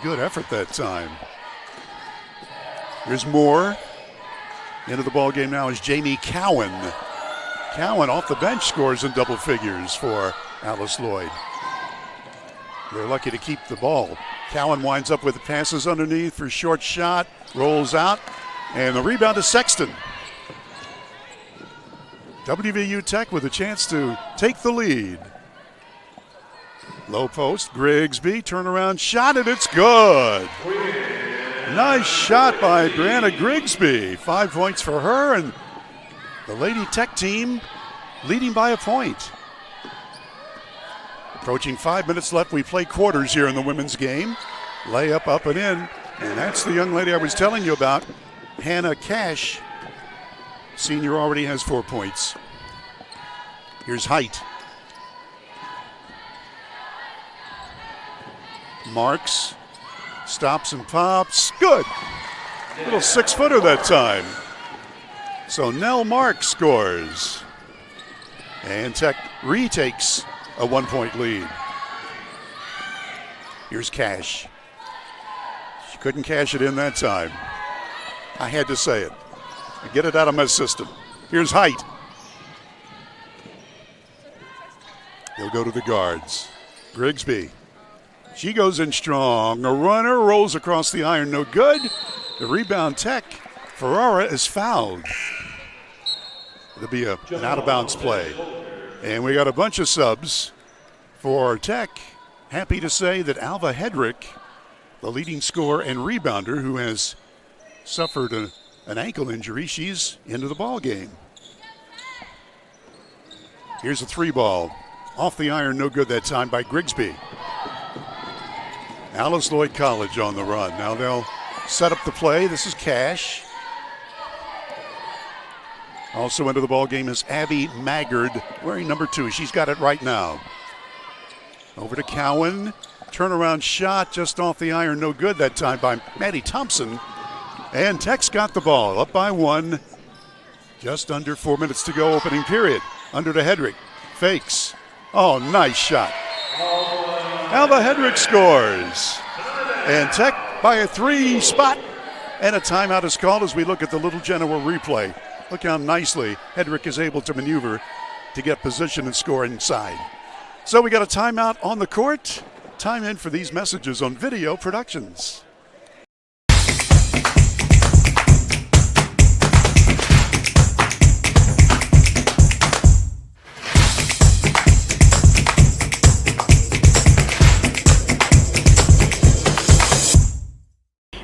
Good effort that time. Here's Moore. Into the ball game now is Jamie Cowan. Cowan off the bench scores in double figures for Alice Lloyd. They're lucky to keep the ball. Cowan winds up with passes underneath for short shot, rolls out, and the rebound to Sexton. WVU Tech with a chance to take the lead. Low post, Grigsby, turnaround shot, and it's good. Nice shot by Brianna Grigsby. 5 points for her, and the Lady Tech team leading by a point. Approaching 5 minutes left, we play quarters here in the women's game. Layup up and in, and that's the young lady I was telling you about, Hannah Cash. Senior already has 4 points. Here's Height. Marks, stops and pops, good. Little 6-footer that time. So Nell Marks scores. And Tech retakes a 1-point lead. Here's Cash. She couldn't cash it in that time. I had to say it. Get it out of my system. Here's Height. He'll go to the guards. Grigsby. She goes in strong. A runner rolls across the iron, no good. The rebound Tech. Ferrara is fouled. It'll be an out-of-bounds play. And we got a bunch of subs for Tech. Happy to say that Alva Hedrick, the leading scorer and rebounder who has suffered an ankle injury, she's into the ball game. Here's a 3-ball. Off the iron, no good that time by Grigsby. Alice Lloyd College on the run. Now they'll set up the play. This is Cash. Also into the ball game is Abby Maggard, wearing number 2. She's got it right now. Over to Cowan. Turnaround shot just off the iron, no good that time by Maddie Thompson. And Tech's got the ball, up by 1. Just under 4 minutes to go, opening period. Under to Hedrick. Fakes. Oh, nice shot. Alva Hedrick scores. And Tech by a 3 spot. And a timeout is called as we look at the Little Genoa replay. Look how nicely Hedrick is able to maneuver to get position and score inside. So we got a timeout on the court. Time in for these messages on Video Productions.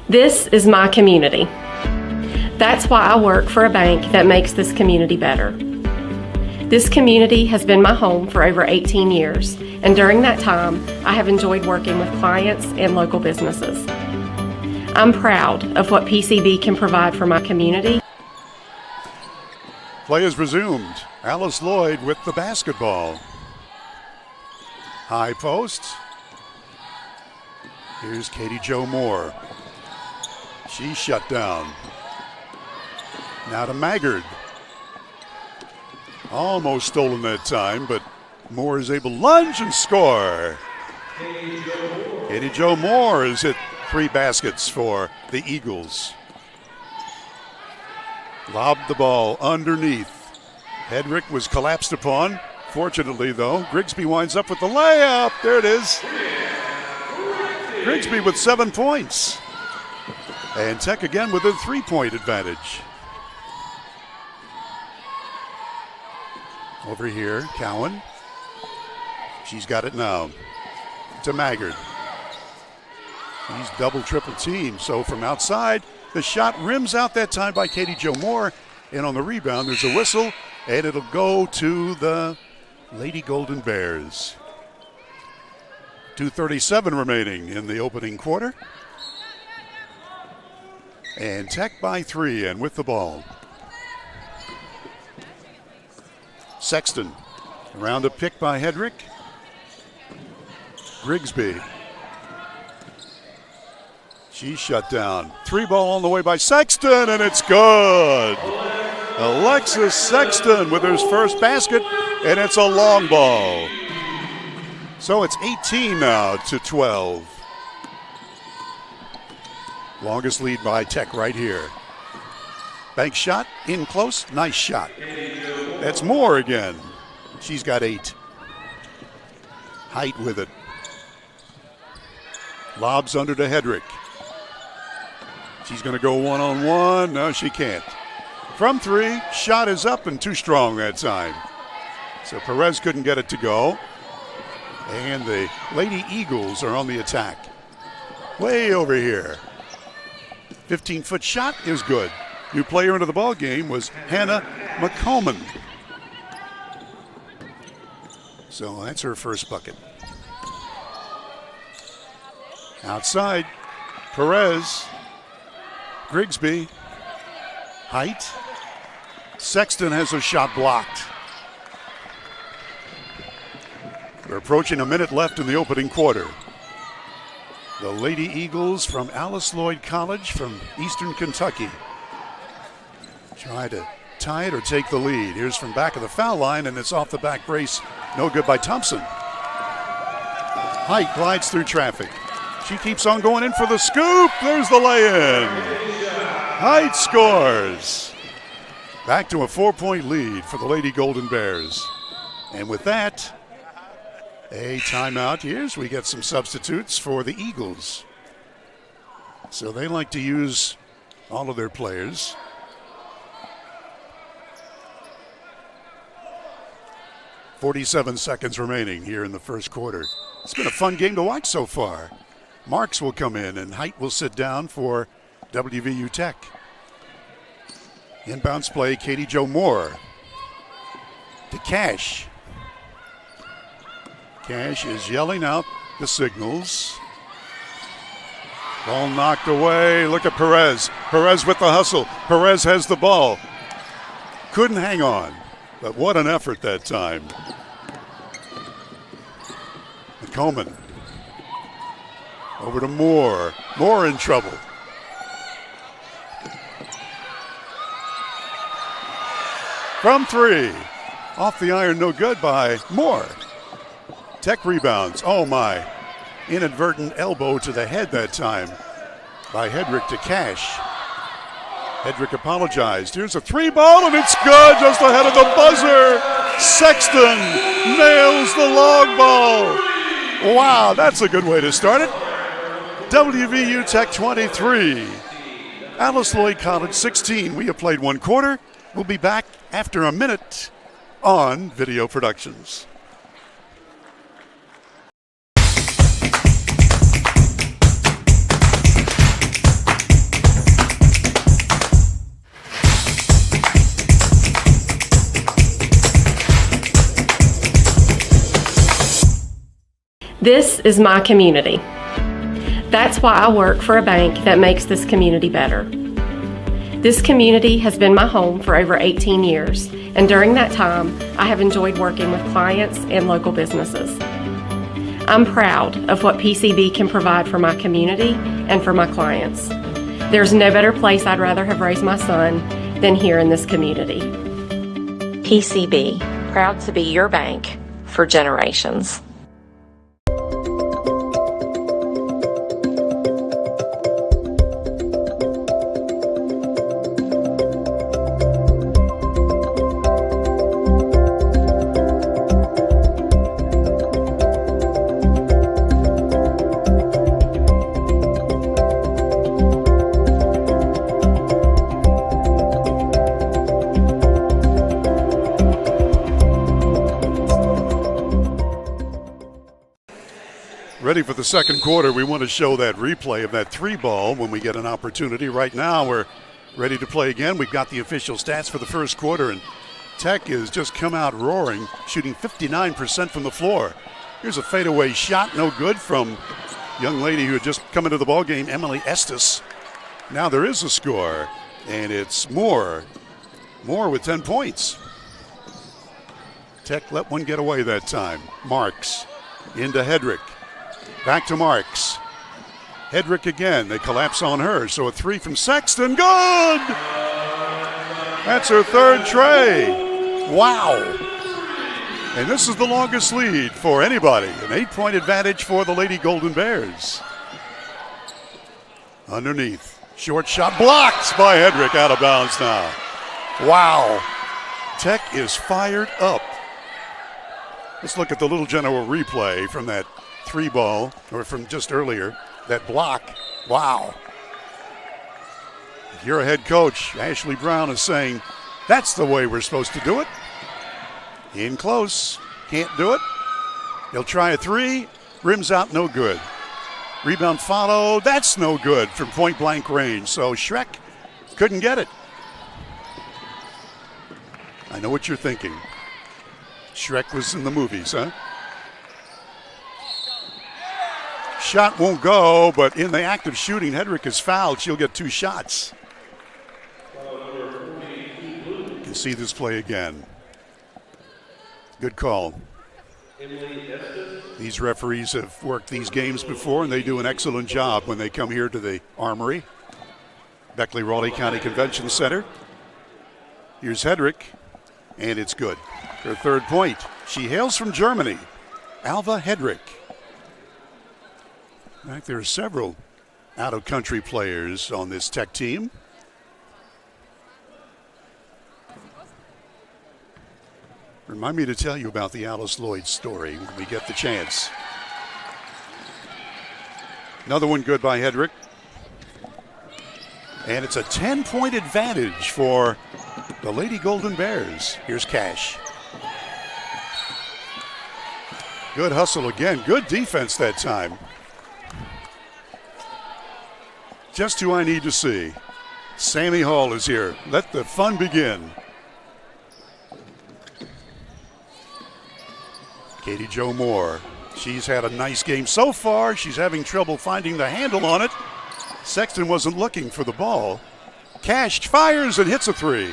This is my community. That's why I work for a bank that makes this community better. This community has been my home for over 18 years, and during that time, I have enjoyed working with clients and local businesses. I'm proud of what PCB can provide for my community. Play is resumed. Alice Lloyd with the basketball. High post. Here's Katie Jo Moore. She's shut down. Now to Maggard. Almost stolen that time, but Moore is able to lunge and score. Katie Jo Moore has hit 3 baskets for the Eagles. Lobbed the ball underneath. Hedrick was collapsed upon. Fortunately, though, Grigsby winds up with the layup. There it is. Grigsby with 7 points. And Tech again with a 3-point advantage. Over here, Cowan. She's got it now. To Maggard. He's double, triple team. So from outside, the shot rims out that time by Katie Jo Moore. And on the rebound, there's a whistle, and it'll go to the Lady Golden Bears. 2:37 remaining in the opening quarter. And Tech by 3 and with the ball. Sexton, around a pick by Hedrick. Grigsby. She's shut down. 3-ball on the way by Sexton, and it's good. Alexis Sexton with his first basket, and it's a long ball. So it's 18 now to 12. Longest lead by Tech right here. Bank shot, in close, nice shot. That's Moore again. She's got 8. Height with it. Lobs under to Hedrick. She's going to go one-on-one. No, she can't. From 3, shot is up and too strong that time. So Perez couldn't get it to go. And the Lady Eagles are on the attack. Way over here. 15-foot shot is good. New player into the ball game was Hannah McComan. So that's her first bucket. Outside, Perez, Grigsby, Height. Sexton has a shot blocked. We're approaching a minute left in the opening quarter. The Lady Eagles from Alice Lloyd College from Eastern Kentucky try to tie it or take the lead. Here's from back of the foul line, and it's off the back brace. No good by Thompson. Height glides through traffic. She keeps on going in for the scoop. There's the lay-in. Height scores. Back to a 4-point lead for the Lady Golden Bears. And with that, a timeout. Here's we get some substitutes for the Eagles. So they like to use all of their players. .47 seconds remaining here in the first quarter. It's been a fun game to watch so far. Marks will come in and Height will sit down for WVU Tech. Inbounds play, Katie Jo Moore to Cash. Cash is yelling out the signals. Ball knocked away. Look at Perez. Perez with the hustle. Perez has the ball. Couldn't hang on, but what an effort that time. McComan. Over to Moore. Moore in trouble. From 3. Off the iron, no good by Moore. Tech rebounds. Oh my. Inadvertent elbow to the head that time by Hedrick to Cash. Hedrick apologized. Here's a 3-ball and it's good just ahead of the buzzer. Sexton nails the long ball. Wow, that's a good way to start it. WVU Tech 23. Alice Lloyd College 16. We have played one quarter. We'll be back after a minute on Video Productions. This is my community. That's why I work for a bank that makes this community better. This community has been my home for over 18 years, and during that time, I have enjoyed working with clients and local businesses. I'm proud of what PCB can provide for my community and for my clients. There's no better place I'd rather have raised my son than here in this community. PCB, proud to be your bank for generations. Ready for the second quarter. We want to show that replay of that 3-ball when we get an opportunity. Right now, we're ready to play again. We've got the official stats for the first quarter, and Tech has just come out roaring, shooting 59% from the floor. Here's a fadeaway shot, no good from a young lady who had just come into the ball game, Emily Estes. Now there is a score, and it's Moore. Moore with 10 points. Tech let one get away that time. Marks into Hedrick. Back to Marks. Hedrick again. They collapse on her. So a 3 from Sexton. Good! That's her third tray. Wow. And this is the longest lead for anybody. An 8-point advantage for the Lady Golden Bears. Underneath. Short shot blocked by Hedrick, out of bounds now. Wow. Tech is fired up. Let's look at the Little Genoa replay from that 3-ball, or from just earlier. That block. Wow. If you're a head coach, Ashley Brown is saying, that's the way we're supposed to do it. In close. Can't do it. He'll try a 3. Rims out, no good. Rebound follow. That's no good from point blank range. So Shrek couldn't get it. I know what you're thinking. Shrek was in the movies, huh? Shot won't go, but in the act of shooting, Hedrick is fouled. She'll get 2 shots. You can see this play again. Good call. These referees have worked these games before, and they do an excellent job when they come here to the Armory, Beckley-Raleigh County Convention Center. Here's Hedrick, and it's good. Her 3rd point. She hails from Germany, Alva Hedrick. In fact, there are several out-of-country players on this Tech team. Remind me to tell you about the Alice Lloyd story when we get the chance. Another one good by Hedrick. And it's a 10-point advantage for the Lady Golden Bears. Here's Cash. Good hustle again. Good defense that time. Just who I need to see. Sammy Hall is here. Let the fun begin. Katie Jo Moore. She's had a nice game so far. She's having trouble finding the handle on it. Sexton wasn't looking for the ball. Cash fires and hits a 3.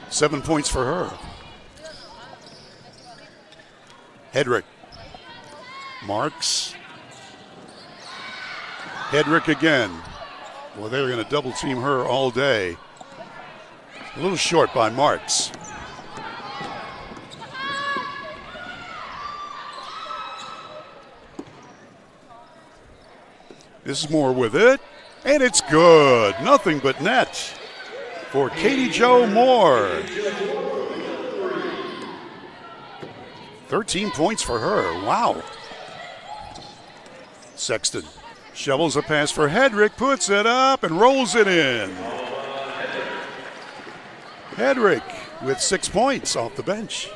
7 points for her. Hedrick. Marks. Hedrick again. Well, they were going to double team her all day. A little short by Marks. This is Moore with it, and it's good. Nothing but net for Katie Jo Moore. 13 points for her. Wow. Sexton shovels a pass for Hedrick, puts it up and rolls it in. Hedrick with 6 points off the bench.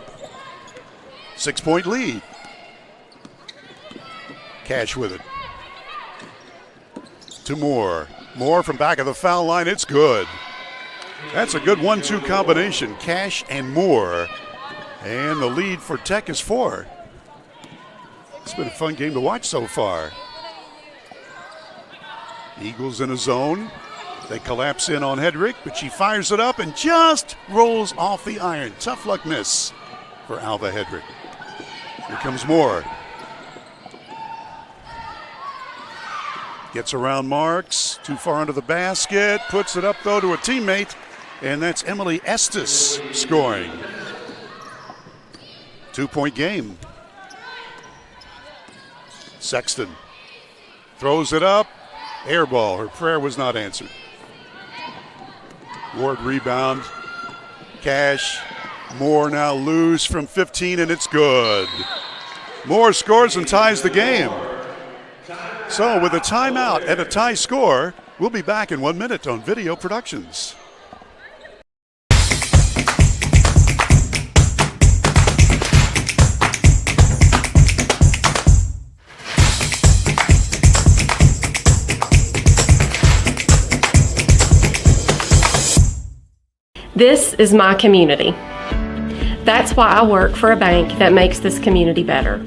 6-point lead. Cash with it. To Moore. Moore from back of the foul line. It's good. That's a good 1-2 combination. Cash and Moore. And the lead for Tech is 4. It's been a fun game to watch so far. Eagles in a zone. They collapse in on Hedrick, but she fires it up and just rolls off the iron. Tough luck miss for Alva Hedrick. Here comes Moore. Gets around Marks, too far under the basket, puts it up though to a teammate, and that's Emily Estes scoring. 2-point game. Sexton throws it up, air ball. Her prayer was not answered. Ward rebound. Cash. Moore now loose from 15, and it's good. Moore scores and ties the game. So with a timeout and a tie score, we'll be back in 1 minute on Video Productions. This is my community. That's why I work for a bank that makes this community better.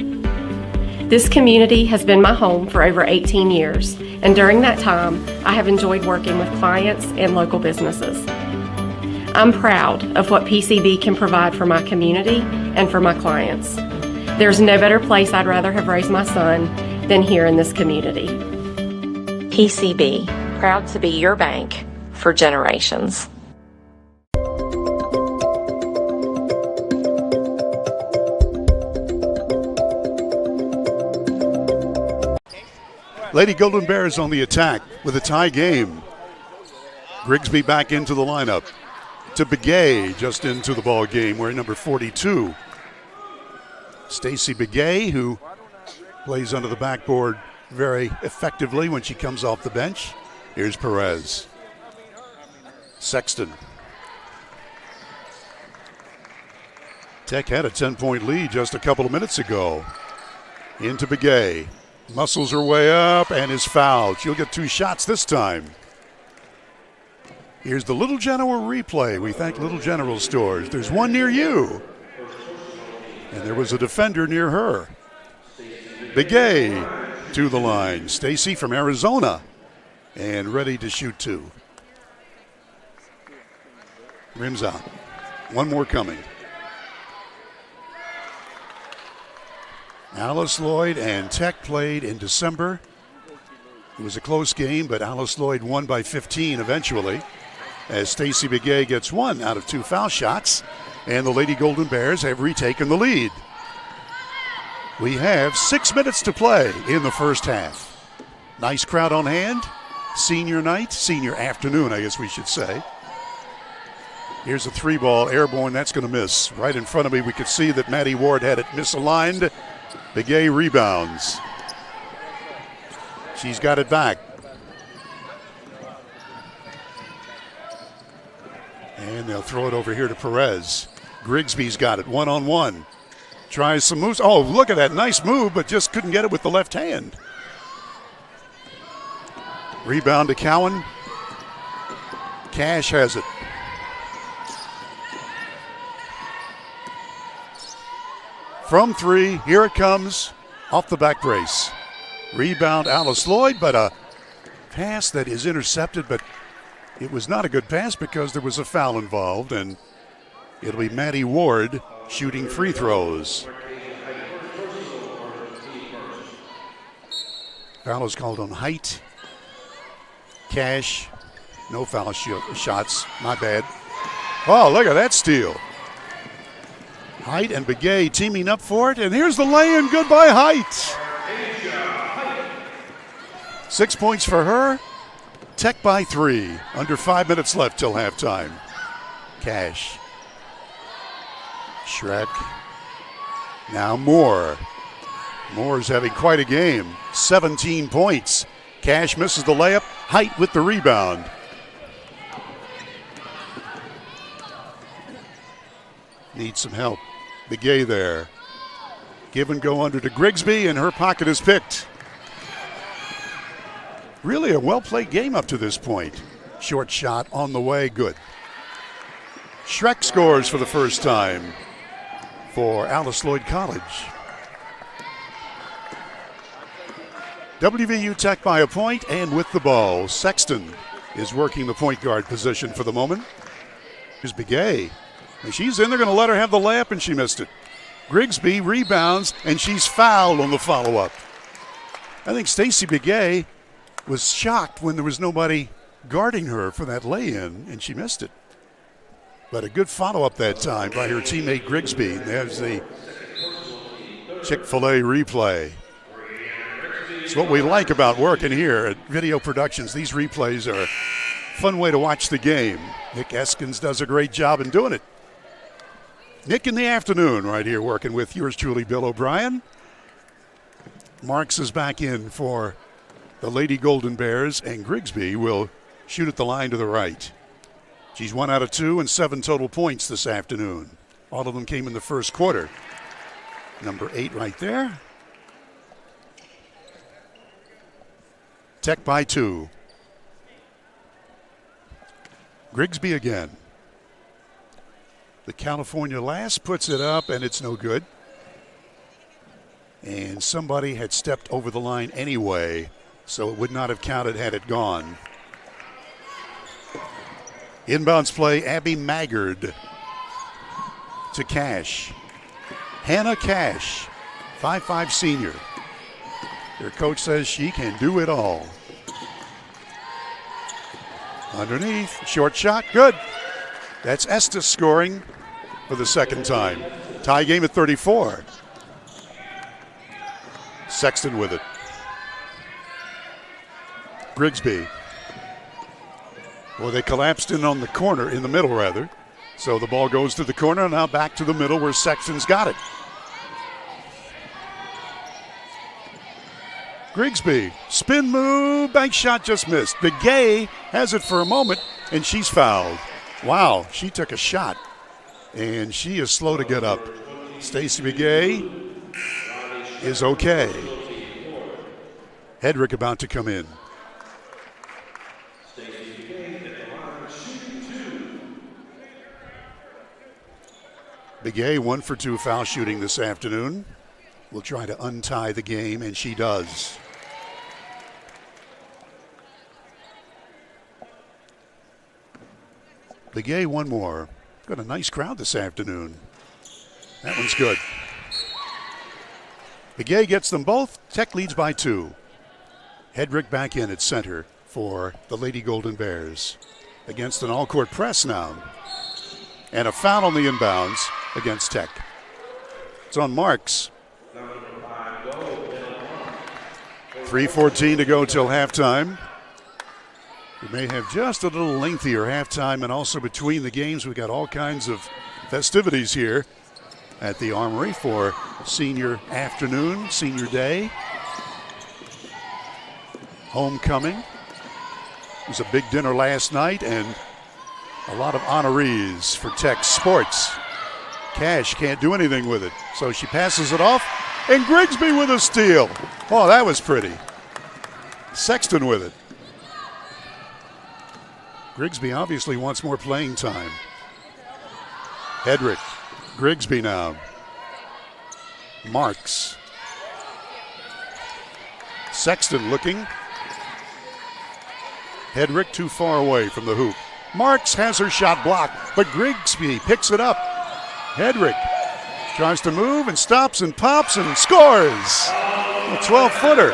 This community has been my home for over 18 years, and during that time, I have enjoyed working with clients and local businesses. I'm proud of what PCB can provide for my community and for my clients. There's no better place I'd rather have raised my son than here in this community. PCB, proud to be your bank for generations. Lady Golden Bears on the attack with a tie game. Grigsby back into the lineup. To Begay, just into the ball game, wearing number 42. Stacy Begay, who plays under the backboard very effectively when she comes off the bench. Here's Perez. Sexton. Tech had a 10-point lead just a couple of minutes ago. Into Begay. Muscles her way up and is fouled. She'll get 2 shots this time. Here's the Little General replay. We thank Little General Stores. There's one near you. And there was a defender near her. Begay to the line. Stacy from Arizona. And ready to shoot 2. Rims out. One more coming. Alice Lloyd and Tech played in December. It was a close game, but Alice Lloyd won by 15 eventually, as Stacy Begay gets 1 out of 2 foul shots, and the Lady Golden Bears have retaken the lead. We have 6 minutes to play in the first half. Nice crowd on hand. Senior night, senior afternoon, I guess we should say. Here's a 3-ball airborne. That's going to miss. Right in front of me, we could see that Maddie Ward had it misaligned. Begay rebounds. She's got it back. And they'll throw it over here to Perez. Grigsby's got it, 1-on-1. Tries some moves. Oh, look at that nice move, but just couldn't get it with the left hand. Rebound to Cowan. Cash has it. From 3, here it comes, off the back brace. Rebound Alice Lloyd, but a pass that is intercepted, but it was not a good pass because there was a foul involved, and it'll be Maddie Ward shooting free throws. Foul is called on Height. Cash, no foul shots, my bad. Oh, look at that steal. Height and Begay teaming up for it, and here's the lay-in. Good by Height. 6 points for her. Tech by 3. Under 5 minutes left till halftime. Cash. Schreck. Now Moore. Moore's having quite a game. 17 points. Cash misses the layup. Height with the rebound. Needs some help. Begay there. Give and go under to Grigsby, and her pocket is picked. Really a well-played game up to this point. Short shot on the way, good. Schreck scores for the first time for Alice Lloyd College. WVU Tech by a point and with the ball. Sexton is working the point guard position for the moment. Here's Begay. And she's in. They're going to let her have the layup, and she missed it. Grigsby rebounds, and she's fouled on the follow-up. I think Stacy Begay was shocked when there was nobody guarding her for that lay-in, and she missed it. But a good follow-up that time by her teammate Grigsby. There's the Chick-fil-A replay. It's what we like about working here at Video Productions. These replays are a fun way to watch the game. Nick Eskins does a great job in doing it. Nick in the afternoon right here working with yours truly, Bill O'Brien. Marks is back in for the Lady Golden Bears, and Grigsby will shoot at the line to the right. She's 1 out of 2 and 7 total points this afternoon. All of them came in the first quarter. Number 8 right there. Tech by 2. Grigsby again. The California Lass puts it up, and it's no good. And somebody had stepped over the line anyway, so it would not have counted had it gone. Inbounds play, Abby Maggard to Cash. Hannah Cash, 5'5" senior. Their coach says she can do it all. Underneath, short shot, good. That's Estes scoring for the second time. Tie game at 34. Sexton with it. Grigsby. Well, they collapsed in on the corner, in the middle rather. So the ball goes to the corner, now back to the middle where Sexton's got it. Grigsby, spin move, bank shot just missed. Begay has it for a moment, and she's fouled. Wow, she took a shot, and she is slow to get up. Stacey Begay is okay. Hedrick about to come in. Begay 1 for 2 foul shooting this afternoon. Will try to untie the game, and she does. Begay one more. Got a nice crowd this afternoon. That one's good. Begay gets them both. Tech leads by 2. Hedrick back in at center for the Lady Golden Bears. Against an all-court press now. And a foul on the inbounds against Tech. It's on Marks. 3:14 to go till halftime. We may have just a little lengthier halftime, and also between the games we've got all kinds of festivities here at the Armory for senior afternoon, senior day. Homecoming. It was a big dinner last night and a lot of honorees for Tech sports. Cash can't do anything with it, so she passes it off, and Grigsby with a steal. Oh, that was pretty. Sexton with it. Grigsby obviously wants more playing time. Hedrick, Grigsby now. Marks. Sexton looking. Hedrick too far away from the hoop. Marks has her shot blocked, but Grigsby picks it up. Hedrick tries to move and stops and pops and scores. A 12-footer.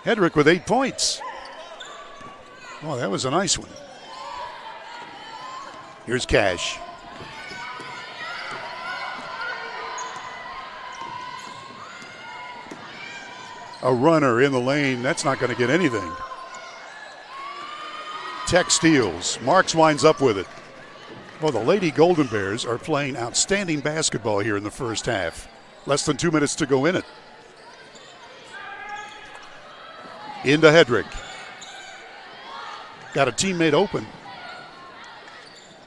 Hedrick with 8 points. Oh, that was a nice one. Here's Cash. A runner in the lane. That's not going to get anything. Tech steals. Marks winds up with it. Well, the Lady Golden Bears are playing outstanding basketball here in the first half. Less than 2 minutes to go in it. Into Hedrick. Got a teammate open.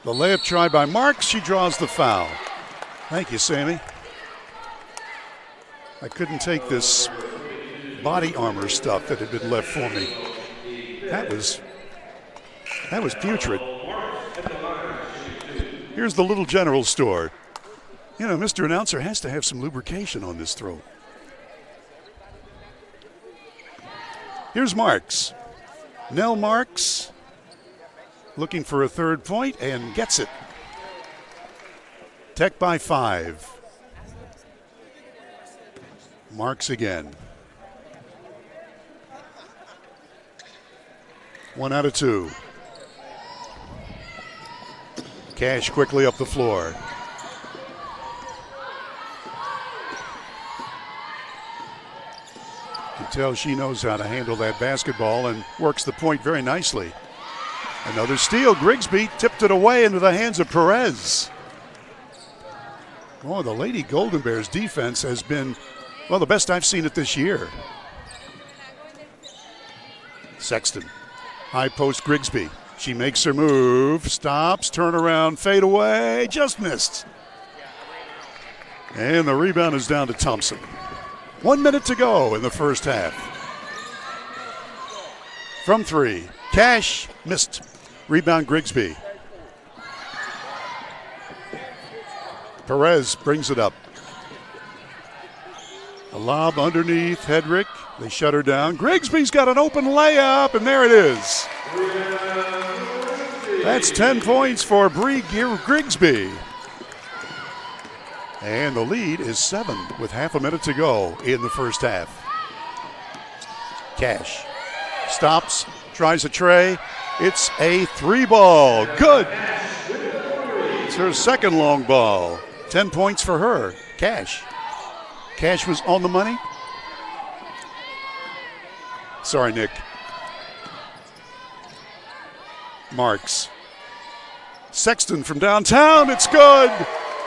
The layup tried by Marks. She draws the foul. Thank you, Sammy. I couldn't take this body armor stuff that had been left for me. That was putrid. Here's the little general store. You know, Mr. Announcer has to have some lubrication on this throat. Here's Marks. Nell Marks looking for a third point and gets it. Tech by 5. Marks again. 1 out of 2. Cash quickly up the floor. You can tell she knows how to handle that basketball and works the point very nicely. Another steal. Grigsby tipped it away into the hands of Perez. Oh, the Lady Golden Bears defense has been, well, the best I've seen it this year. Sexton. High post Grigsby. She makes her move, stops, turn around, fade away, just missed. And the rebound is down to Thompson. 1 minute to go in the first half. From 3, Cash missed. Rebound Grigsby. Perez brings it up. A lob underneath Hedrick. They shut her down. Grigsby's got an open layup, and there it is. That's 10 points for Bree Grigsby. And the lead is 7 with half a minute to go in the first half. Cash stops, tries a tray. It's a 3-ball. Good. It's her second long ball. 10 points for her. Cash. Cash was on the money. Sorry, Nick. Marks. Sexton from downtown. It's good.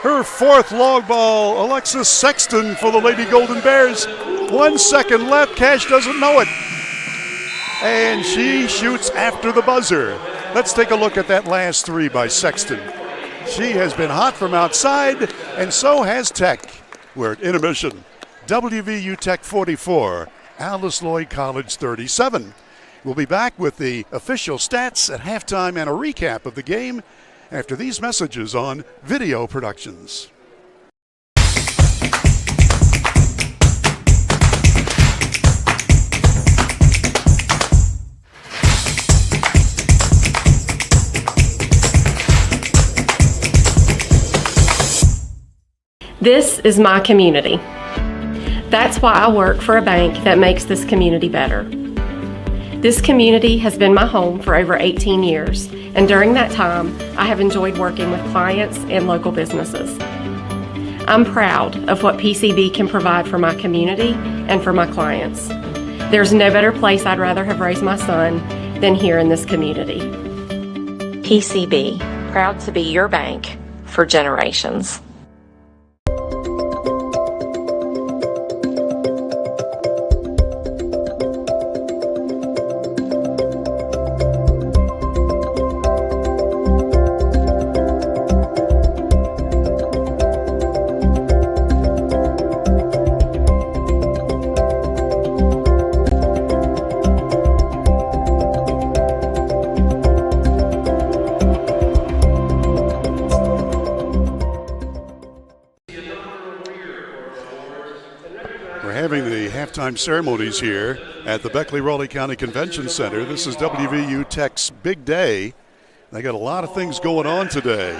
Her fourth long ball. Alexis Sexton for the Lady Golden Bears. 1 second left. Cash doesn't know it. And she shoots after the buzzer. Let's take a look at that last three by Sexton. She has been hot from outside, and so has Tech. We're at intermission. WVU Tech 44, Alice Lloyd College 37. We'll be back with the official stats at halftime and a recap of the game after these messages on Video Productions. This is my community. That's why I work for a bank that makes this community better. This community has been my home for over 18 years, and during that time, I have enjoyed working with clients and local businesses. I'm proud of what PCB can provide for my community and for my clients. There's no better place I'd rather have raised my son than here in this community. PCB, proud to be your bank for generations. Halftime ceremonies here at the Beckley-Raleigh County Convention Center. This is WVU Tech's big day. They got a lot of things going on today,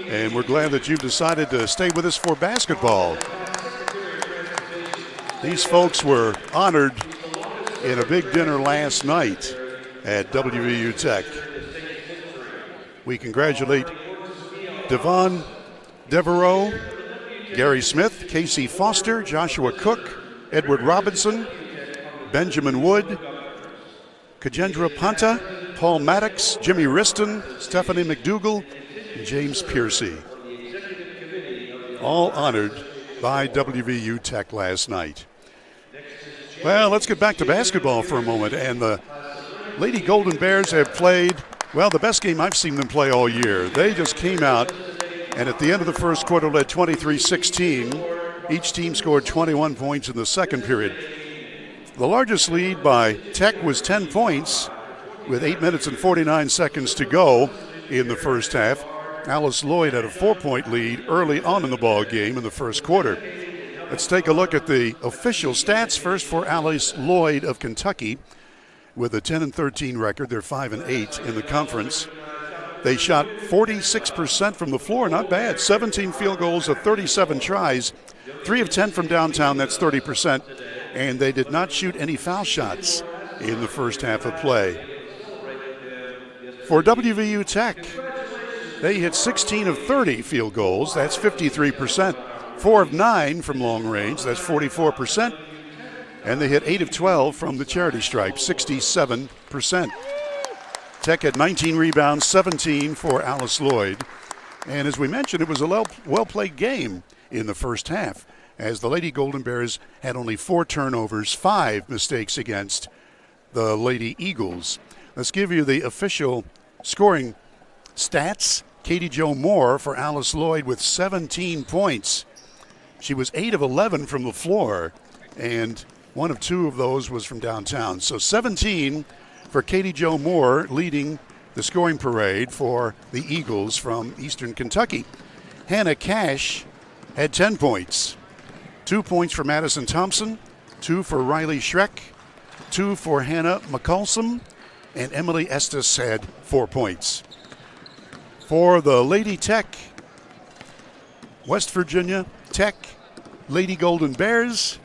and we're glad that you've decided to stay with us for basketball. These folks were honored in a big dinner last night at WVU Tech. We congratulate Devon Devereaux, Gary Smith, Casey Foster, Joshua Cook, Edward Robinson, Benjamin Wood, Kajendra Panta, Paul Maddox, Jimmy Riston, Stephanie McDougall, and James Piercy. All honored by WVU Tech last night. Well, let's get back to basketball for a moment. And the Lady Golden Bears have played, well, the best game I've seen them play all year. They just came out and at the end of the first quarter led 23-16. Each team scored 21 points in the second period. The largest lead by Tech was 10 points with 8 minutes and 49 seconds to go in the first half. Alice Lloyd had a 4-point lead early on in the ball game in the first quarter. Let's take a look at the official stats first for Alice Lloyd of Kentucky. With a 10-13 record, they're 5-8 in the conference. They shot 46% from the floor, not bad. 17 field goals of 37 tries. 3 of 10 from downtown, that's 30%. And they did not shoot any foul shots in the first half of play. For WVU Tech, they hit 16 of 30 field goals, that's 53%. 4 of 9 from long range, that's 44%. And they hit 8 of 12 from the charity stripe, 67%. Tech had 19 rebounds, 17 for Alice Lloyd. And as we mentioned, it was a well-played game in the first half, as the Lady Golden Bears had only 4 turnovers, 5 mistakes against the Lady Eagles. Let's give you the official scoring stats. Katie Jo Moore for Alice Lloyd with 17 points. She was 8 of 11 from the floor, and 1 of 2 of those was from downtown. So 17 for Katie Jo Moore, leading the scoring parade for the Eagles from Eastern Kentucky. Hannah Cash had 10 points. 2 points for Madison Thompson, 2 for Riley Schreck, 2 for Hannah McCulsum, and Emily Estes had 4 points. For the Lady Tech, West Virginia Tech, Lady Golden Bears,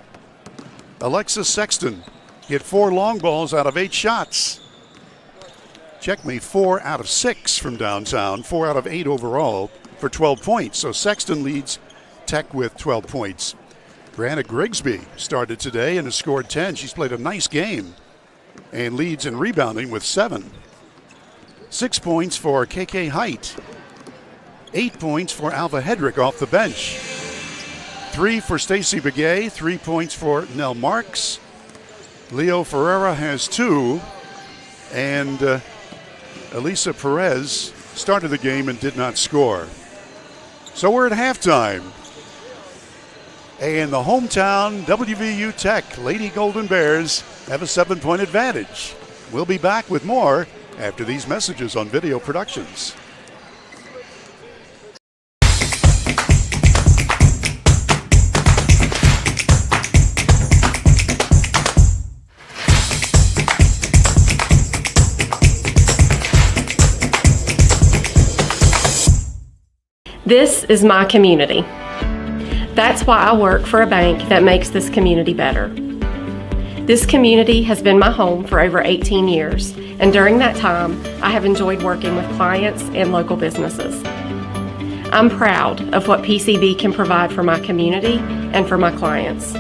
Alexis Sexton hit 4 long balls out of 8 shots. Check me, 4 out of 6 from downtown, 4 out of 8 overall for 12 points. So Sexton leads Tech with 12 points. Brianna Grigsby started today and has scored 10. She's played a nice game. and leads in rebounding with 7. 6 points for KK Height. 8 points for Alva Hedrick off the bench. 3 for Stacy Begay, 3 points for Nell Marks. Leo Ferreira has 2, and Elisa Perez started the game and did not score. So we're at halftime. And the hometown WVU Tech Lady Golden Bears have a 7-point advantage. We'll be back with more after these messages on Video Productions. This is my community. That's why I work for a bank that makes this community better. This community has been my home for over 18 years, and during that time, I have enjoyed working with clients and local businesses. I'm proud of what PCB can provide for my community and for my clients.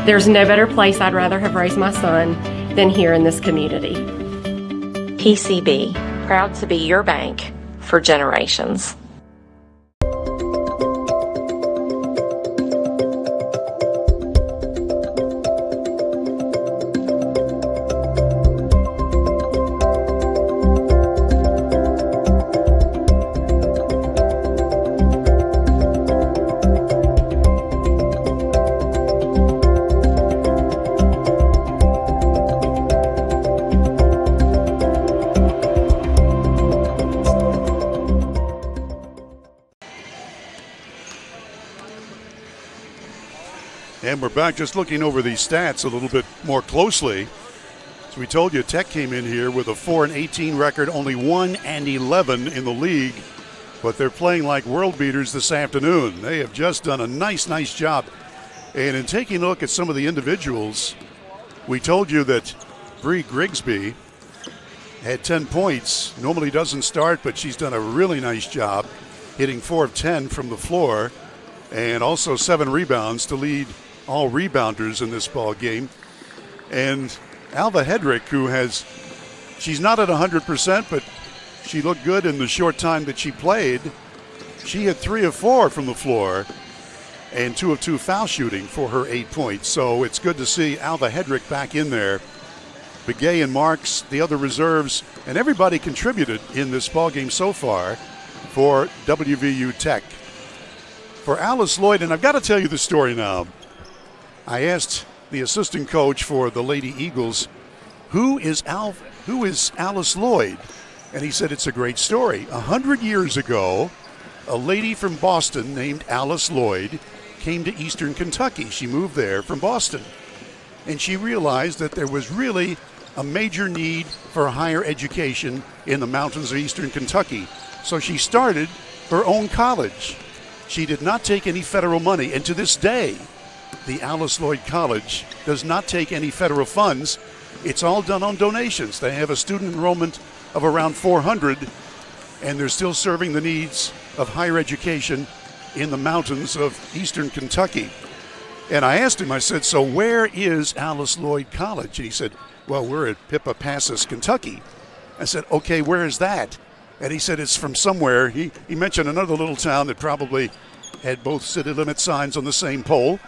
There's no better place I'd rather have raised my son than here in this community. PCB, proud to be your bank for generations. And we're back just looking over these stats a little bit more closely. As we told you, Tech came in here with a 4-18 record, only 1-11 in the league, but they're playing like world beaters this afternoon. They have just done a nice job. And in taking a look at some of the individuals, we told you that Bree Grigsby had 10 points. Normally doesn't start, but she's done a really nice job, hitting 4 of 10 from the floor, and also 7 rebounds to lead all rebounders in this ball game. And Alva Hedrick, she's not at 100%, but she looked good in the short time that she played. She had 3 of 4 from the floor and 2 of 2 foul shooting for her 8 points. So it's good to see Alva Hedrick back in there. Begay and Marks, the other reserves, and everybody contributed in this ball game so far for WVU Tech. For Alice Lloyd, and I've got to tell you the story now. I asked the assistant coach for the Lady Eagles, who is Alice Lloyd? And he said it's a great story. 100 years ago, a lady from Boston named Alice Lloyd came to Eastern Kentucky. She moved there from Boston. And she realized that there was really a major need for higher education in the mountains of Eastern Kentucky. So she started her own college. She did not take any federal money, and to this day, the Alice Lloyd College does not take any federal funds. It's all done on donations. They have a student enrollment of around 400, and they're still serving the needs of higher education in the mountains of Eastern Kentucky. And I asked him, I said, so where is Alice Lloyd College? And he said, well, we're at Pippapassas, Kentucky. I said, okay, where is that? And he said it's from somewhere. He mentioned another little town that probably had both city limit signs on the same pole.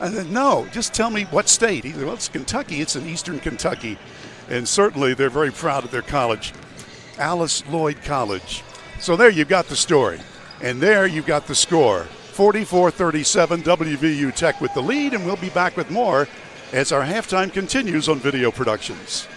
I said, no, just tell me what state. He said, well, it's Kentucky. It's in Eastern Kentucky. And certainly they're very proud of their college, Alice Lloyd College. So there you've got the story. And there you've got the score. 44-37, WVU Tech with the lead. And we'll be back with more as our halftime continues on Video Productions.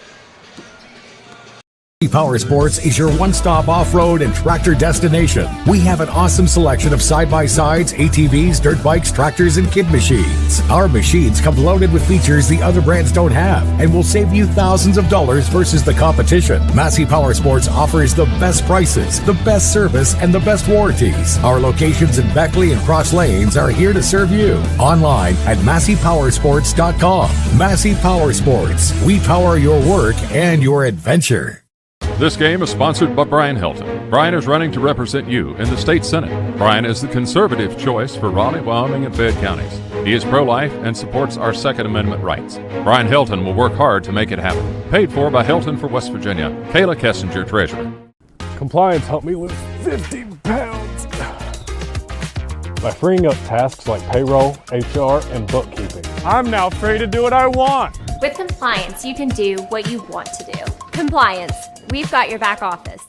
Power Sports is your one-stop off-road and tractor destination. We have an awesome selection of side-by-sides, ATVs, dirt bikes, tractors, and kid machines. Our machines come loaded with features the other brands don't have and will save you thousands of dollars versus the competition. Massey Power Sports offers the best prices, the best service, and the best warranties. Our locations in Beckley and Cross Lanes are here to serve you. Online at MasseyPowersports.com. Massey Power Sports. We power your work and your adventure. This game is sponsored by Brian Helton. Brian is running to represent you in the state senate. Brian is the conservative choice for Raleigh, Wyoming, and Fayette counties. He is pro-life and supports our Second Amendment rights. Brian Helton will work hard to make it happen. Paid for by Helton for West Virginia. Kayla Kessinger, Treasurer. Compliance helped me lose 50 pounds by freeing up tasks like payroll, HR, and bookkeeping. I'm now free to do what I want. With compliance, you can do what you want to do. Compliance, we've got your back office.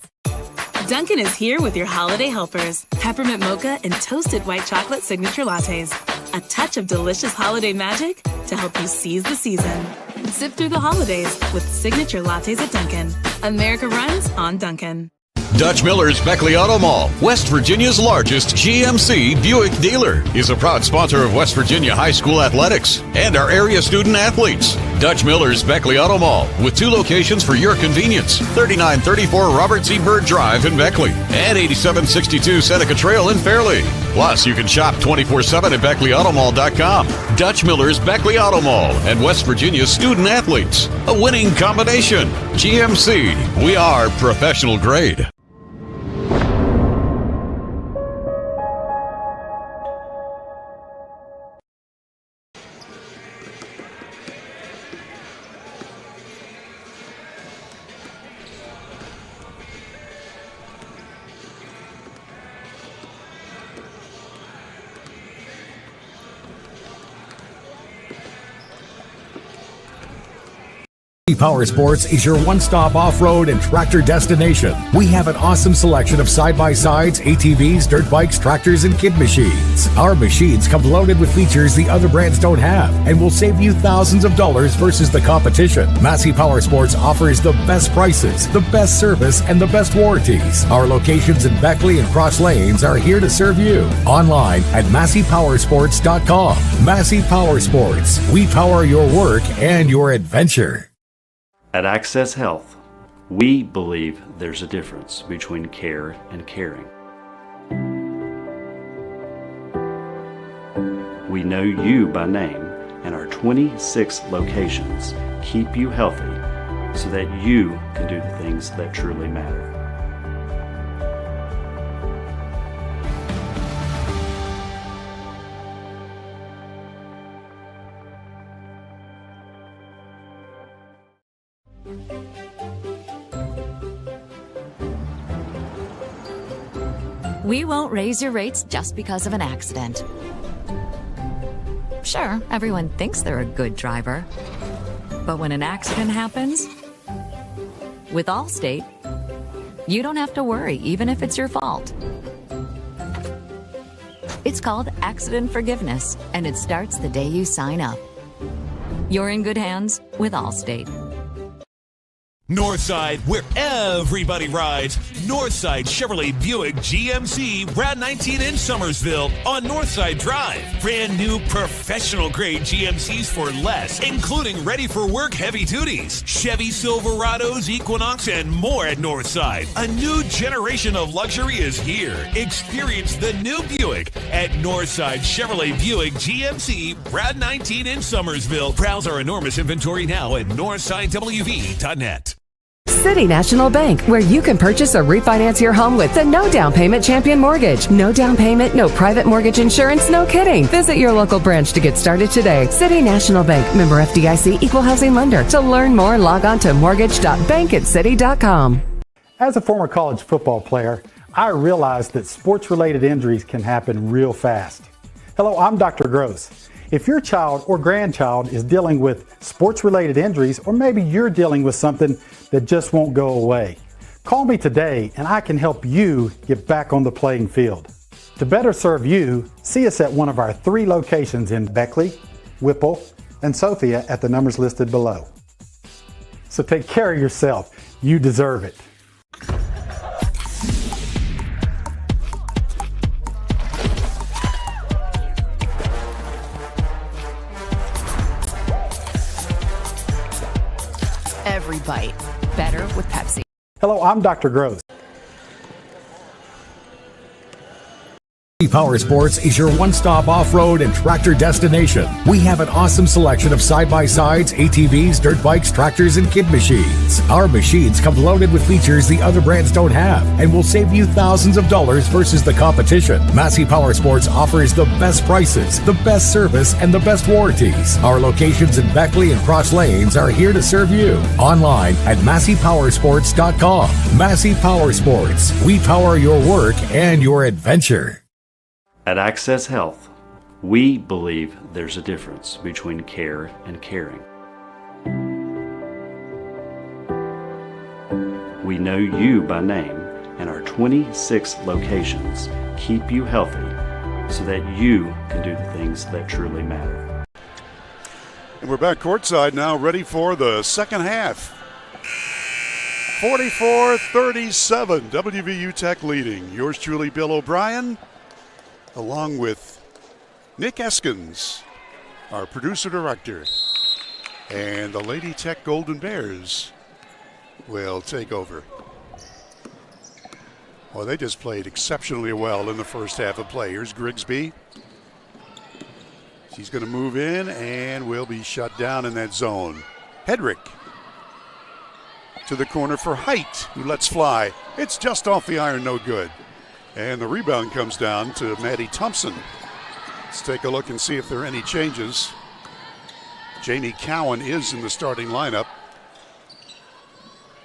Dunkin' is here with your holiday helpers. Peppermint mocha and toasted white chocolate signature lattes. A touch of delicious holiday magic to help you seize the season. Sip through the holidays with signature lattes at Dunkin'. America runs on Dunkin'. Dutch Miller's Beckley Auto Mall, West Virginia's largest GMC Buick dealer, is a proud sponsor of West Virginia high school athletics and our area student athletes. Dutch Miller's Beckley Auto Mall, with 2 locations for your convenience: 3934 Robert C. Byrd Drive in Beckley and 8762 Seneca Trail in Fairleigh. Plus, you can shop 24/7 at BeckleyAutomall.com. Dutch Miller's Beckley Auto Mall and West Virginia's student athletes. A winning combination. GMC, we are professional grade. Power Sports is your one-stop off-road and tractor destination. We have an awesome selection of side-by-sides, ATVs, dirt bikes, tractors, and kid machines. Our machines come loaded with features the other brands don't have and will save you thousands of dollars versus the competition. Massey Power Sports offers the best prices, the best service, and the best warranties. Our locations in Beckley and Cross Lanes are here to serve you. Online at MasseyPowersports.com. Massey Power Sports. We power your work and your adventure. At Access Health, we believe there's a difference between care and caring. We know you by name, and our 26 locations keep you healthy so that you can do the things that truly matter. We won't raise your rates just because of an accident. Sure, everyone thinks they're a good driver. But when an accident happens, with Allstate, you don't have to worry, even if it's your fault. It's called accident forgiveness, and it starts the day you sign up. You're in good hands with Allstate. Northside, where everybody rides. Northside Chevrolet Buick GMC Route 19 in Summersville on Northside Drive. Brand new professional grade GMCs for less, including ready for work heavy duties, Chevy Silverados, Equinox, and more at Northside. A new generation of luxury is here. Experience the new Buick at Northside Chevrolet Buick GMC Route 19 in Summersville. Browse our enormous inventory now at northsidewv.net. City National Bank, where you can purchase or refinance your home with the no down payment Champion Mortgage. No down payment, no private mortgage insurance, no kidding. Visit your local branch to get started today. City National Bank, member FDIC, equal housing lender. To learn more, log on to mortgage.bankatcity.com. As a former college football player, I realized that sports-related injuries can happen real fast. Hello, I'm Dr. Gross. If your child or grandchild is dealing with sports-related injuries, or maybe you're dealing with something that just won't go away, call me today and I can help you get back on the playing field. To better serve you, see us at one of our 3 locations in Beckley, Whipple, and Sophia at the numbers listed below. So take care of yourself. You deserve it. Every bite better with Pepsi. Hello, I'm Dr. Gross. Power Sports is your one-stop off-road and tractor destination. We have an awesome selection of side-by-sides, ATVs, dirt bikes, tractors, and kid machines. Our machines come loaded with features the other brands don't have and will save you thousands of dollars versus the competition. Massey Power Sports offers the best prices, the best service, and the best warranties. Our locations in Beckley and Cross Lanes are here to serve you. Online at MasseyPowersports.com. Massey Power Sports. We power your work and your adventure. At Access Health, we believe there's a difference between care and caring. We know you by name, and our 26 locations keep you healthy so that you can do the things that truly matter. And we're back courtside now, ready for the second half. 44-37, WVU Tech leading. Yours truly, Bill O'Brien, along with Nick Eskins, our producer-director. And the Lady Tech Golden Bears will take over. Well, they just played exceptionally well in the first half of play. Here's Grigsby. She's going to move in and will be shut down in that zone. Hedrick to the corner for Height, who lets fly. It's just off the iron, no good. And the rebound comes down to Maddie Thompson. Let's take a look and see if there are any changes. Jamie Cowan is in the starting lineup.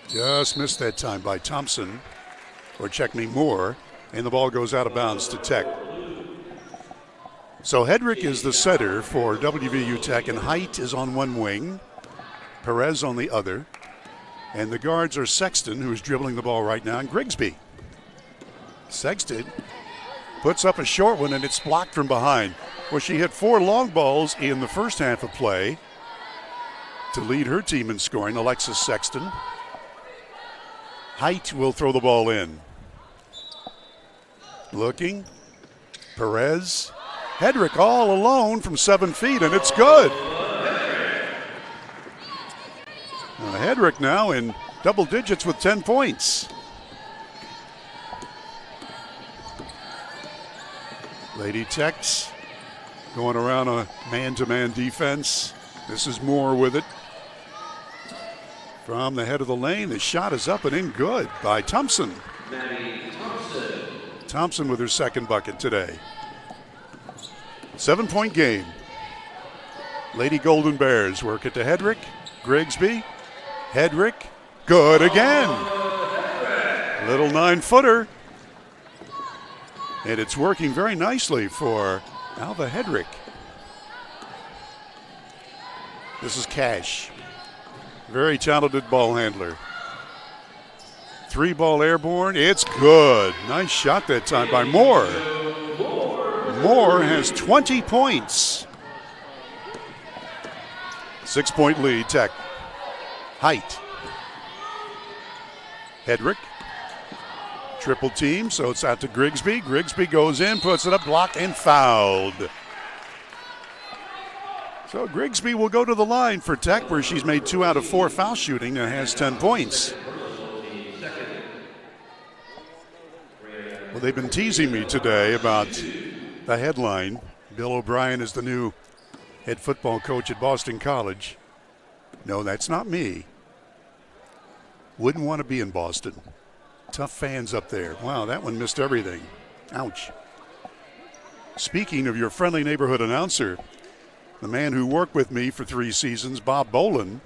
Just missed that time by Thompson, or check me Moore, and the ball goes out of bounds to Tech. So Hedrick is the setter for WVU Tech, and Height is on one wing, Perez on the other, and the guards are Sexton, who's dribbling the ball right now, and Grigsby. Sexton puts up a short one, and it's blocked from behind. Well, she hit 4 long balls in the first half of play to lead her team in scoring, Alexis Sexton. Height will throw the ball in. Looking, Perez. Hedrick all alone from 7 feet, and it's good. Hedrick now in double digits with 10 points. Lady Techs going around a man-to-man defense. This is Moore with it. From the head of the lane, the shot is up and in good by Thompson. Thompson with her second bucket today. 7-point game. Lady Golden Bears work it to Hedrick. Grigsby. Hedrick. Good again. Little 9-footer. And it's working very nicely for Alva Hedrick. This is Cash. Very talented ball handler. 3-ball airborne. It's good. Nice shot that time by Moore. Moore has 20 points. 6-point lead, Tech. Height. Hedrick. Triple team, so it's out to Grigsby. Grigsby goes in, puts it up, blocked, and fouled. So Grigsby will go to the line for Tech, where she's made 2 out of 4 foul shooting and has 10 points. Well, they've been teasing me today about the headline. Bill O'Brien is the new head football coach at Boston College. No, that's not me. Wouldn't want to be in Boston. Tough fans up there. Wow, that one missed everything. Ouch. Speaking of your friendly neighborhood announcer, the man who worked with me for 3 seasons, Bob Bolin,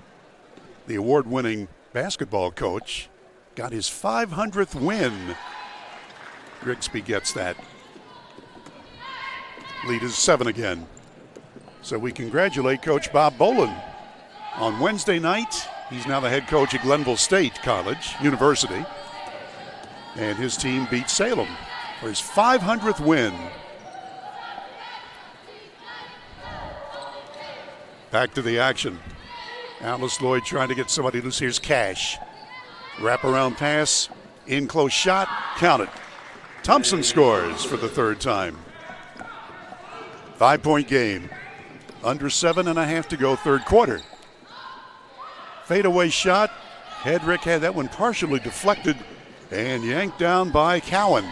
the award-winning basketball coach, got his 500th win. Grigsby gets that. Lead is 7 again. So we congratulate Coach Bob Bolin. On Wednesday night, he's now the head coach at Glenville State University. And his team beat Salem for his 500th win. Back to the action. Alice Lloyd trying to get somebody loose. Here's Cash. Wraparound pass. In close shot. Count it. Thompson scores for the 3rd time. 5-point game. Under 7.5 to go, 3rd quarter. Fadeaway shot. Hedrick had that one partially deflected and yanked down by Cowan.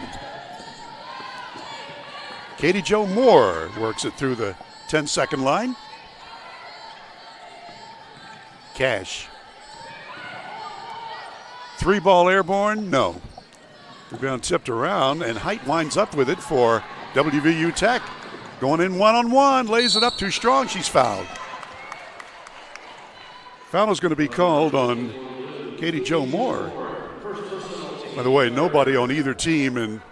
Katie Jo Moore works it through the 10-second line. Cash. 3-ball airborne, no. Rebound tipped around, and Height winds up with it for WVU Tech. Going in one-on-one, lays it up too strong, she's fouled. Foul is going to be called on Katie Jo Moore. By the way, nobody on either team in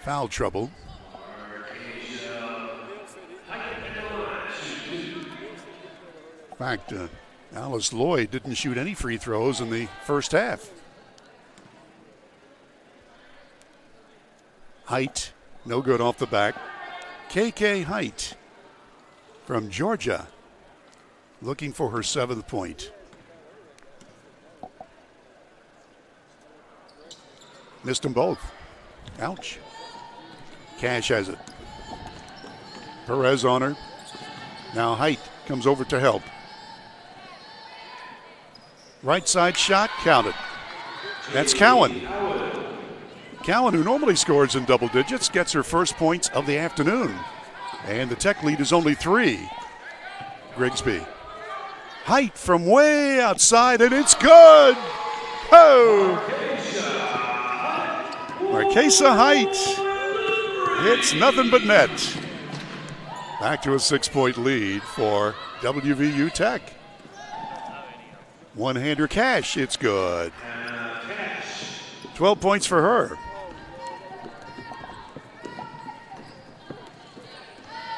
foul trouble. In fact, Alice Lloyd didn't shoot any free throws in the first half. Height, no good off the back. KK Height from Georgia, looking for her 7th point. Missed them both. Ouch. Cash has it. Perez on her. Now Height comes over to help. Right side shot, counted. That's Cowan. Cowan, who normally scores in double digits, gets her first points of the afternoon. And the Tech lead is only 3. Grigsby. Height from way outside, and it's good! Oh! Marquesa Height. It's nothing but net. Back to a 6-point lead for WVU Tech. One-hander Cash, it's good. 12 points for her.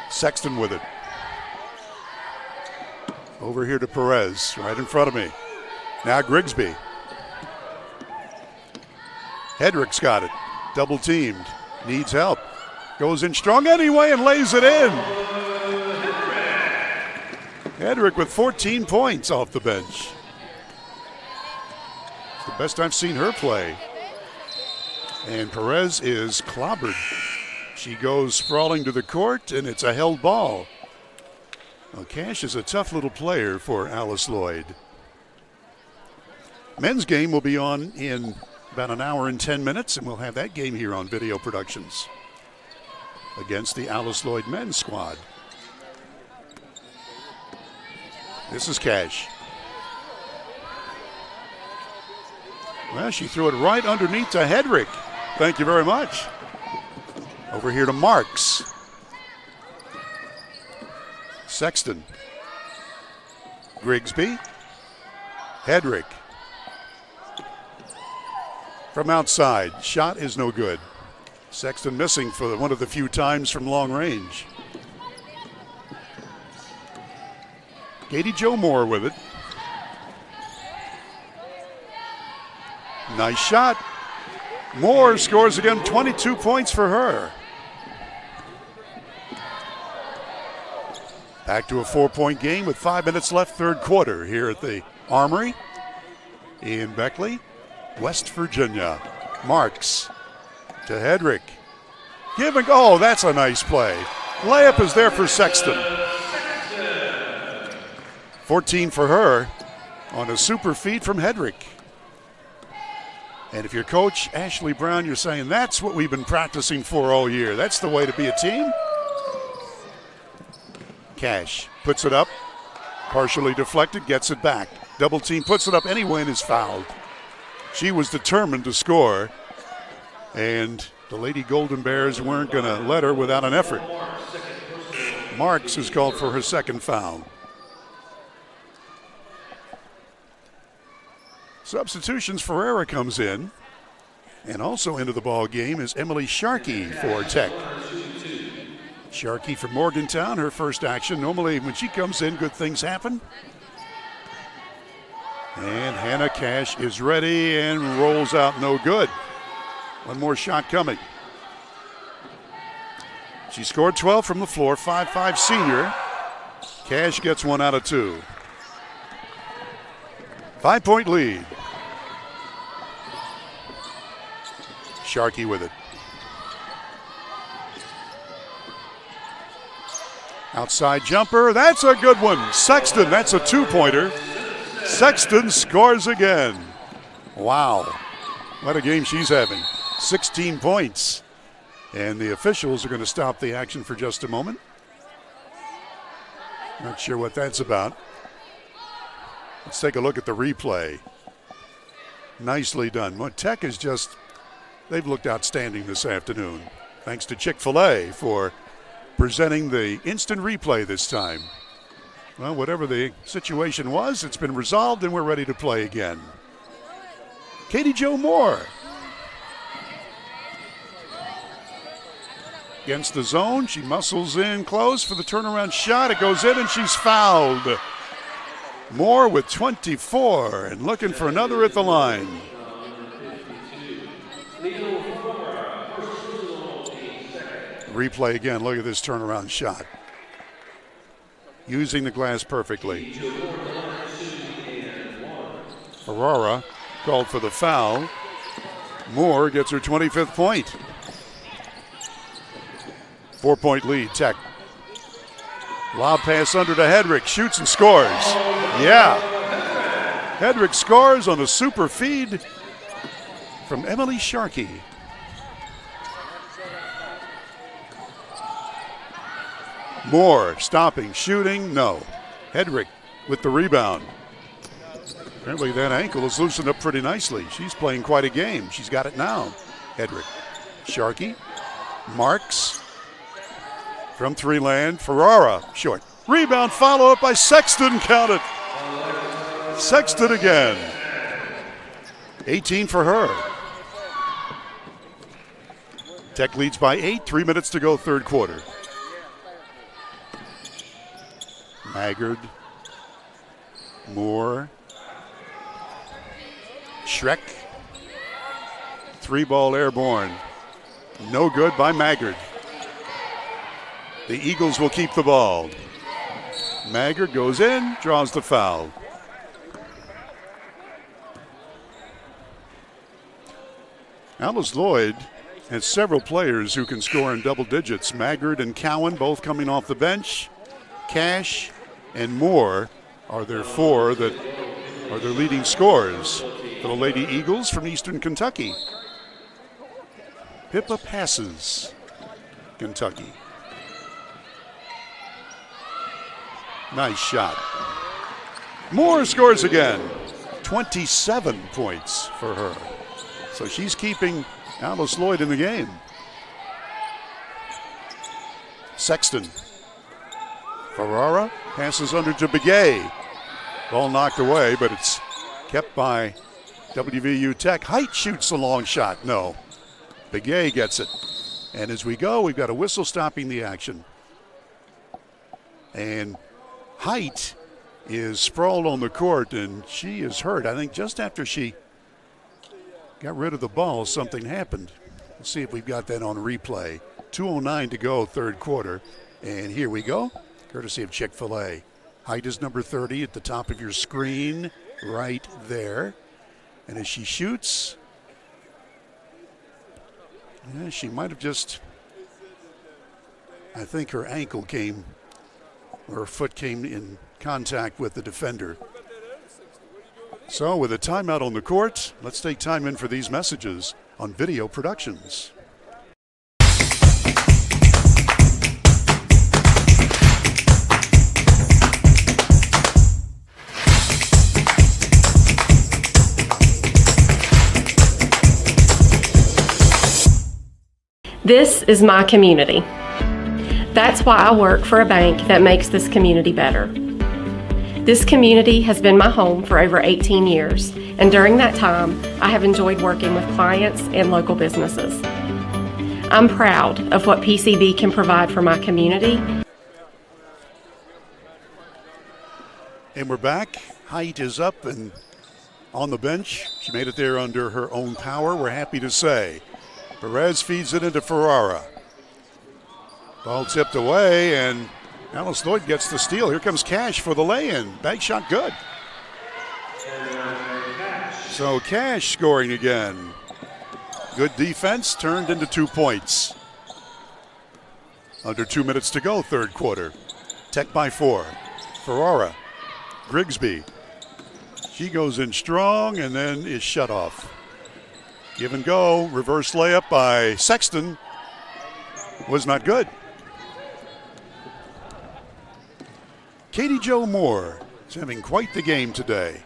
Sexton with it. Over here to Perez, right in front of me. Now Grigsby. Hedrick's got it. Double teamed. Needs help. Goes in strong anyway and lays it in. Hedrick with 14 points off the bench. It's the best I've seen her play. And Perez is clobbered. She goes sprawling to the court, and it's a held ball. Well, Cash is a tough little player for Alice Lloyd. Men's game will be on in about an hour and 10 minutes, and we'll have that game here on Video Productions against the Alice Lloyd men's squad. This is Cash. Well, she threw it right underneath to Hedrick. Thank you very much. Over here to Marks. Sexton. Grigsby. Hedrick. From outside. Shot is no good. Sexton missing for one of the few times from long range. Katie Jo Moore with it. Nice shot. Moore scores again, 22 points for her. Back to a 4-point game with 5 minutes left, third quarter here at the Armory in Beckley, West Virginia. Marks to Hedrick. Give and go. Oh, that's a nice play. Layup is there for Sexton. 14 for her on a super feed from Hedrick. And if you're Coach Ashley Brown, you're saying that's what we've been practicing for all year. That's the way to be a team. Cash puts it up, partially deflected, gets it back. Double team puts it up anyway and is fouled. She was determined to score, and the Lady Golden Bears weren't going to let her without an effort. Marks is called for her second foul. Substitutions, Ferreira comes in, and also into the ball game is Emily Sharkey for Tech. Sharkey from Morgantown, her first action. Normally when she comes in, good things happen. And Hannah Cash is ready and rolls out no good. One more shot coming. She scored 12 from the floor, 5'5" senior. Cash gets 1 out of 2. 5-point lead. Sharkey with it. Outside jumper, that's a good one. Sexton, that's a 2-pointer. Sexton scores again. Wow, what a game she's having. 16 points. And the officials are going to stop the action for just a moment. Not sure what that's about. Let's take a look at the replay. Nicely done. Tech is just, they've looked outstanding this afternoon. Thanks to Chick-fil-A for presenting the instant replay this time. Well, whatever the situation was, it's been resolved and we're ready to play again. Katie Jo Moore. Against the zone, she muscles in close for the turnaround shot. It goes in and she's fouled. Moore with 24 and looking for another at the line. Replay again, look at this turnaround shot. Using the glass perfectly. Ferrara called for the foul. Moore gets her 25th point. 4-point lead, Tech. Lob pass under to Hedrick, shoots and scores. Yeah. Hedrick scores on a super feed from Emily Sharkey. Moore stopping, shooting, no. Hedrick with the rebound. Apparently that ankle is loosened up pretty nicely. She's playing quite a game. She's got it now, Hedrick. Sharkey marks. From three land, Ferrara, short. Rebound, follow up by Sexton, count it. Sexton again. 18 for her. Tech leads by 8, 3 minutes to go, third quarter. Maggard, Moore, Schreck. 3-ball airborne. No good by Maggard. The Eagles will keep the ball. Maggard goes in, draws the foul. Alice Lloyd has several players who can score in double digits. Maggard and Cowan both coming off the bench. Cash and Moore are their four that are their leading scorers for the Lady Eagles from Eastern Kentucky. Pippa passes Kentucky. Nice shot. Moore scores again. 27 points for her. So she's keeping Alice Lloyd in the game. Sexton. Ferrara passes under to Begay. Ball knocked away, but it's kept by WVU Tech. Height shoots a long shot. No. Begay gets it. And as we go, we've got a whistle stopping the action. And Height is sprawled on the court, and she is hurt. I think just after she got rid of the ball, something happened. Let's see if we've got that on replay. 2:09 to go, third quarter. And here we go, courtesy of Chick-fil-A. Height is number 30 at the top of your screen, right there. And as she shoots, yeah, she might have just, I think her ankle came, or her foot came in contact with the defender. So with a timeout on the court, let's take time in for these messages on Video Productions. This is my community. That's why I work for a bank that makes this community better. This community has been my home for over 18 years, and during that time, I have enjoyed working with clients and local businesses. I'm proud of what PCB can provide for my community. And we're back. Height is up and on the bench. She made it there under her own power, we're happy to say. Perez feeds it into Ferrara. Ball tipped away, and Alice Lloyd gets the steal. Here comes Cash for the lay-in. Bag shot good. So Cash scoring again. Good defense turned into 2 points. Under 2 minutes to go, third quarter. Tech by 4. Ferrara, Grigsby. She goes in strong and then is shut off. Give and go, reverse layup by Sexton. was not good. Katie Jo Moore is having quite the game today.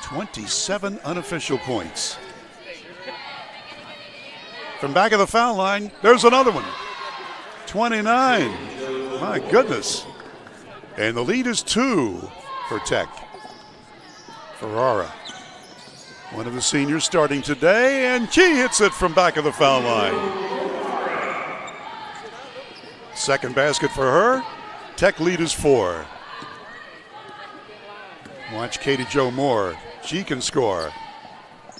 27 unofficial points. From back of the foul line, there's another one. 29. My goodness. And the lead is 2 for Tech. Ferrara, one of the seniors starting today, and she hits it from back of the foul line. Second basket for her. Tech lead is 4. Watch Katie Jo Moore. She can score.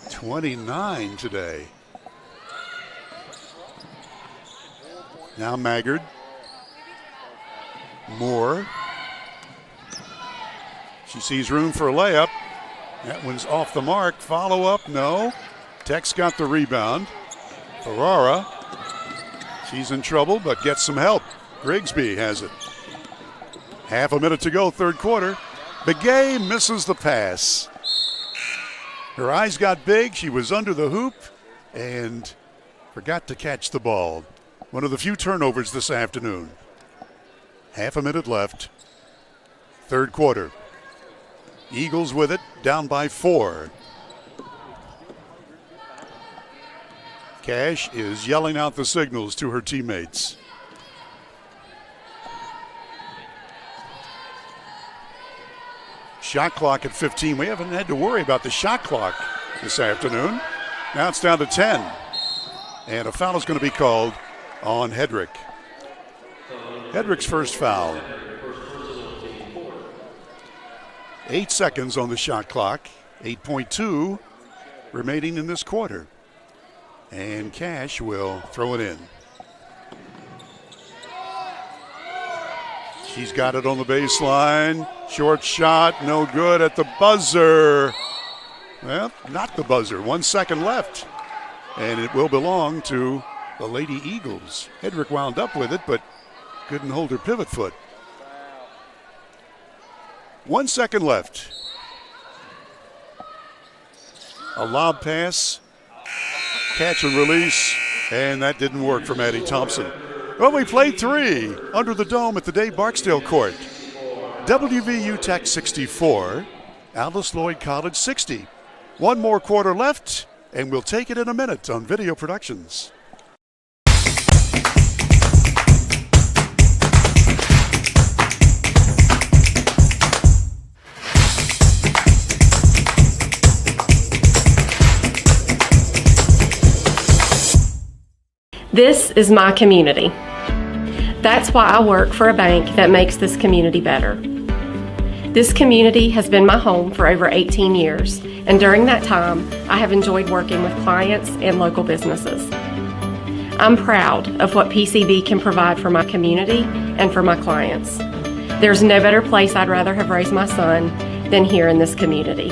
29 today. Now Maggard. Moore. She sees room for a layup. That one's off the mark. Follow up, no. Tech's got the rebound. Ferrara. She's in trouble, but gets some help. Grigsby has it. Half a minute to go, third quarter. Begay misses the pass. Her eyes got big. She was under the hoop and forgot to catch the ball. One of the few turnovers this afternoon. Half a minute left. Third quarter. Eagles with it, down by 4. Cash is yelling out the signals to her teammates. Shot clock at 15. We haven't had to worry about the shot clock this afternoon. Now it's down to 10. And a foul is going to be called on Hedrick. Hedrick's first foul. 8 seconds on the shot clock. 8.2 remaining in this quarter. And Cash will throw it in. She's got it on the baseline. Short shot, no good at the buzzer. Well, not the buzzer. 1 second left. And it will belong to the Lady Eagles. Hedrick wound up with it, but couldn't hold her pivot foot. 1 second left. A lob pass, catch and release, and that didn't work for Maddie Thompson. Well, we played 3 under the dome at the Dave Barksdale court. WVU Tech 64, Alice Lloyd College 60. One more quarter left, and we'll take it in a minute on Video Productions. This is my community. That's why I work for a bank that makes this community better. This community has been my home for over 18 years, and during that time, I have enjoyed working with clients and local businesses. I'm proud of what PCB can provide for my community and for my clients. There's no better place I'd rather have raised my son than here in this community.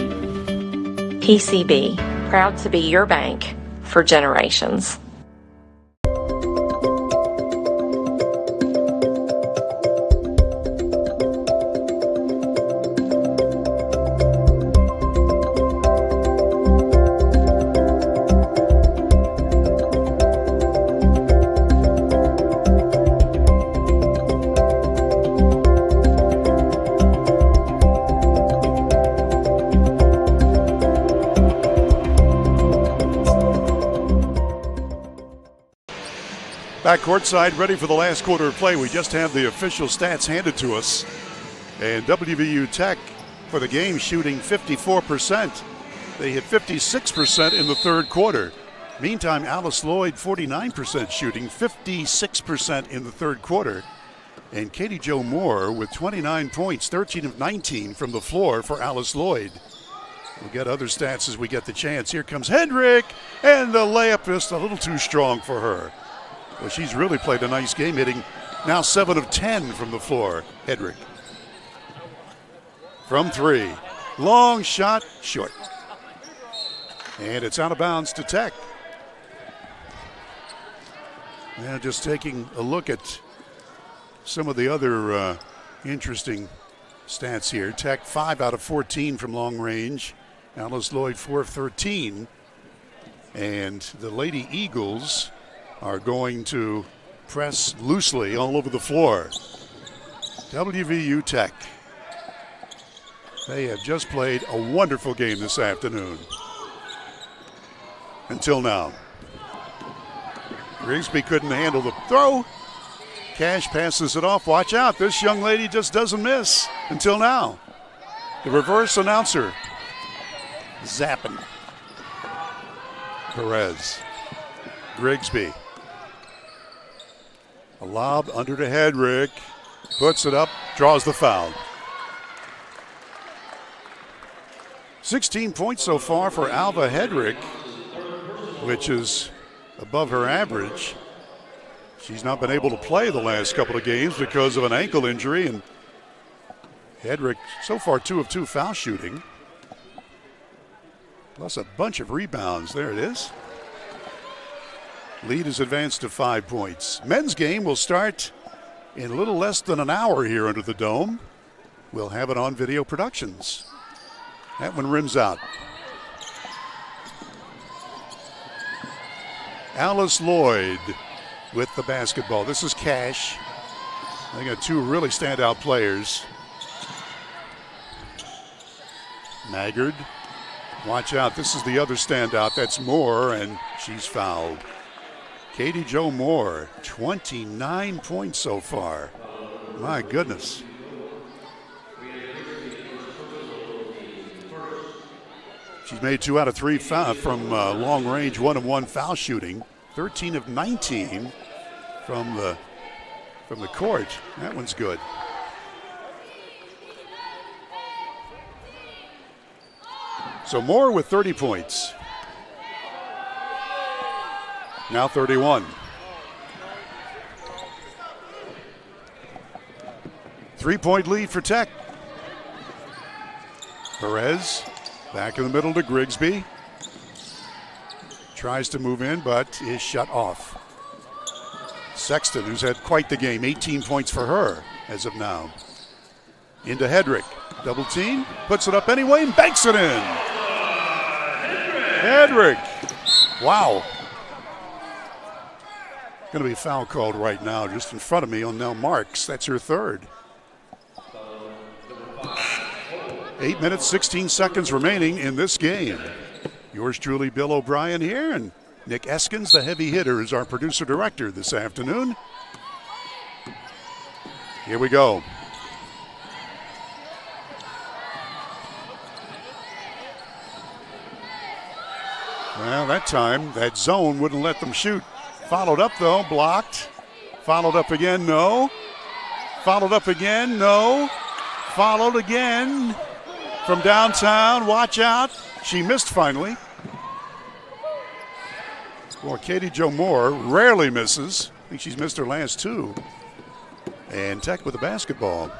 PCB, proud to be your bank for generations. Back courtside, ready for the last quarter of play. We just have the official stats handed to us. And WVU Tech for the game shooting 54%. They hit 56% in the third quarter. Meantime, Alice Lloyd 49% shooting, 56% in the third quarter. And Katie Jo Moore with 29 points, 13 of 19 from the floor for Alice Lloyd. We'll get other stats as we get the chance. Here comes Hedrick, and the layup is a little too strong for her. Well, she's really played a nice game, hitting now 7 of 10 from the floor, Hedrick. From 3. Long shot, short. And it's out of bounds to Tech. Now just taking a look at some of the other interesting stats here. Tech 5 out of 14 from long range. Alice Lloyd 4 of 13. And the Lady Eagles are going to press loosely all over the floor. WVU Tech. They have just played a wonderful game this afternoon. Until now. Grigsby couldn't handle the throw. Cash passes it off. Watch out. This young lady just doesn't miss. Until now. The reverse announcer. Zapping. Perez. Grigsby. A lob under the head, Rick. Puts it up, draws the foul. 16 points so far for Alva Hedrick, which is above her average. She's not been able to play the last couple of games because of an ankle injury, and Hedrick so far 2 of 2 foul shooting. Plus a bunch of rebounds. There it is. Lead is advanced to 5 points. Men's game will start in a little less than an hour here under the dome. We'll have it on Video Productions. That one rims out. Alice Lloyd with the basketball. This is Cash. They got 2 really standout players. Maggard. Watch out. This is the other standout. That's Moore, and she's fouled. Katie Jo Moore, 29 points so far. My goodness. She's made 2 out of 3 from long range, 1-of-1 foul shooting. 13 of 19 from the court. That one's good. So Moore with 30 points. Now 31. 3-point lead for Tech. Perez back in the middle to Grigsby. Tries to move in, but is shut off. Sexton, who's had quite the game, 18 points for her as of now. Into Hedrick. Double team, puts it up anyway and banks it in. Hedrick. Wow. Going to be a foul called right now just in front of me on Nell Marks. That's her 3rd. 8 minutes, 16 seconds remaining in this game. Yours truly, Bill O'Brien here, and Nick Eskins, the heavy hitter, is our producer-director this afternoon. Here we go. Well, that time, that zone wouldn't let them shoot. Followed up, though, blocked. Followed up again, no. Followed up again, no. Followed again from downtown. Watch out. She missed finally. Boy, Katie Jo Moore rarely misses. I think she's missed her last 2. And Tech with the basketball.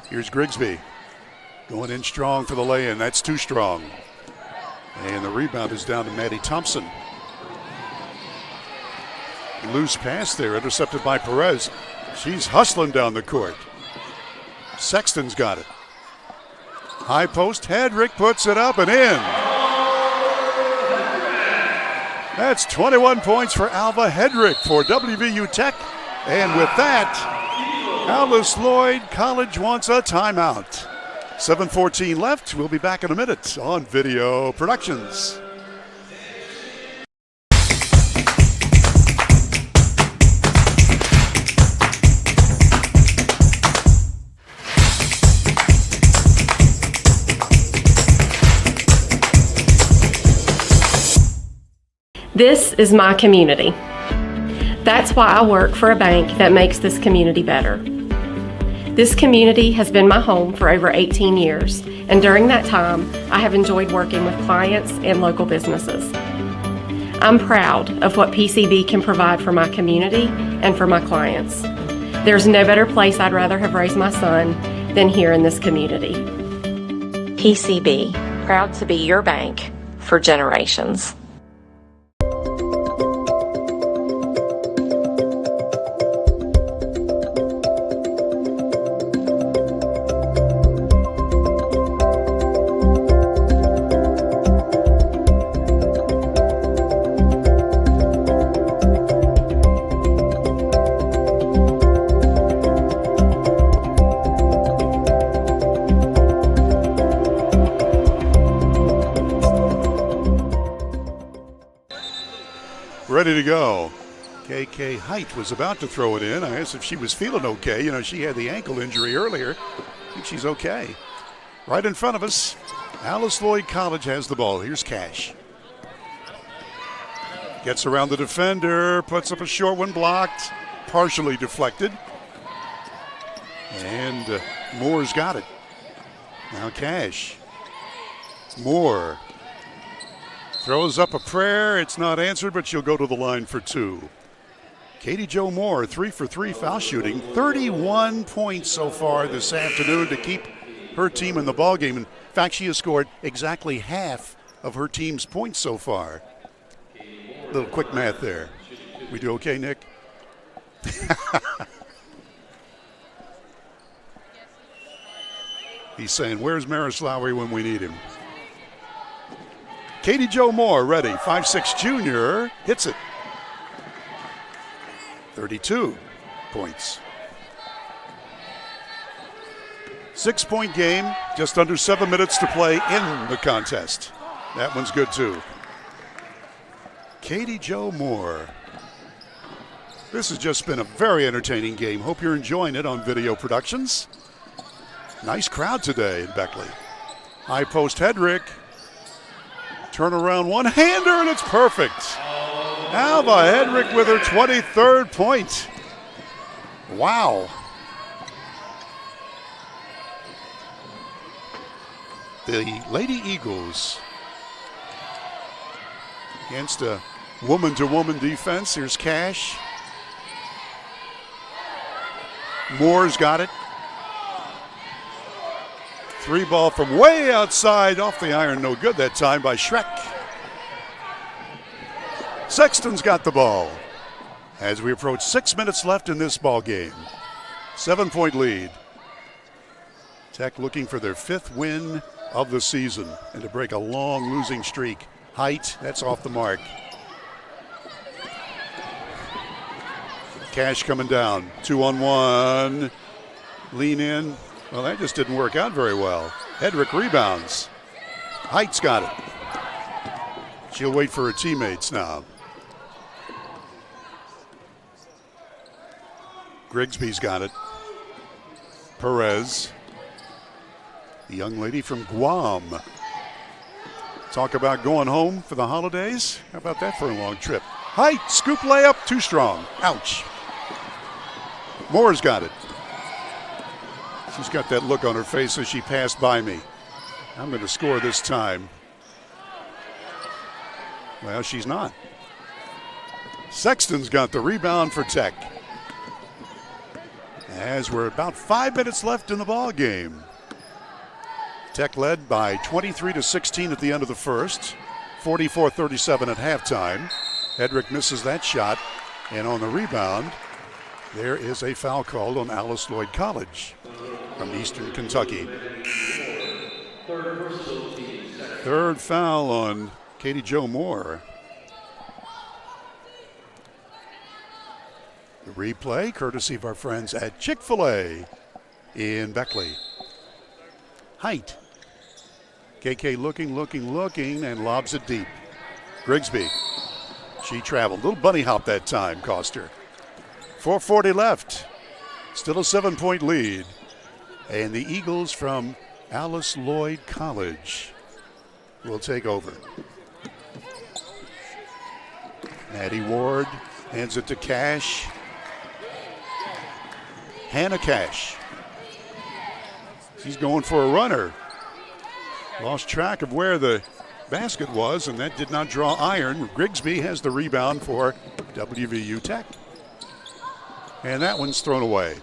Here's Grigsby. Going in strong for the lay-in. That's too strong. And the rebound is down to Maddie Thompson. Loose pass there, intercepted by Perez. She's hustling down the court. Sexton's got it. High post, Hedrick puts it up and in. That's 21 points for Alva Hedrick for WVU Tech. And with that, Alice Lloyd College wants a timeout. 7:14 left. We'll be back in a minute on Video Productions. This is my community. That's why I work for a bank that makes this community better. This community has been my home for over 18 years, and during that time, I have enjoyed working with clients and local businesses. I'm proud of what PCB can provide for my community and for my clients. There's no better place I'd rather have raised my son than here in this community. PCB, proud to be your bank for generations. ready to go. KK Height was about to throw it in. I asked if she was feeling okay. You know, she had the ankle injury earlier. I think she's okay. Right in front of us, Alice Lloyd College has the ball. Here's Cash. Gets around the defender, puts up a short one, blocked, partially deflected. And Moore's got it. Now Cash. Moore throws up a prayer. It's not answered, but she'll go to the line for two. Katie Jo Moore, 3 for 3 foul shooting. 31 points so far this afternoon to keep her team in the ballgame. In fact, she has scored exactly half of her team's points so far. Little quick math there. We do okay, Nick? He's saying, where's Maris Lowry when we need him? Katie Jo Moore ready. 5'6" junior hits it. 32 points. 6-point game, just under 7 minutes to play in the contest. That one's good too. Katie Jo Moore. This has just been a very entertaining game. Hope you're enjoying it on Video Productions. Nice crowd today in Beckley. High post Hedrick. Turnaround one-hander, and it's perfect. Alva Hedrick with her 23rd point. Wow. The Lady Eagles against a woman-to-woman defense. Here's Cash. Moore's got it. 3 ball from way outside, off the iron, no good that time by Schreck. Sexton's got the ball as we approach 6 minutes left in this ball game. 7-point lead. Tech looking for their 5th win of the season and to break a long losing streak. Height, that's off the mark. Cash coming down, 2-on-1, lean in. Well, that just didn't work out very well. Hedrick rebounds. Height's got it. She'll wait for her teammates now. Grigsby's got it. Perez, the young lady from Guam. Talk about going home for the holidays. How about that for a long trip? Height, scoop layup, too strong. Ouch. Moore's got it. She's got that look on her face as she passed by me. I'm going to score this time. Well, she's not. Sexton's got the rebound for Tech. As we're about 5 minutes left in the ball game. Tech led by 23-16 at the end of the first. 44-37 at halftime. Hedrick misses that shot. And on the rebound, there is a foul called on Alice Lloyd College from Eastern Kentucky. Third foul on Katie Jo Moore. The replay, courtesy of our friends at Chick-fil-A in Beckley. Height. KK looking, and lobs it deep. Grigsby. She traveled. Little bunny hop that time, cost her. 4:40 left. Still a 7-point lead. And the Eagles from Alice Lloyd College will take over. Maddie Ward hands it to Cash. Hannah Cash. She's going for a runner. Lost track of where the basket was, and that did not draw iron. Grigsby has the rebound for WVU Tech. And that one's thrown away.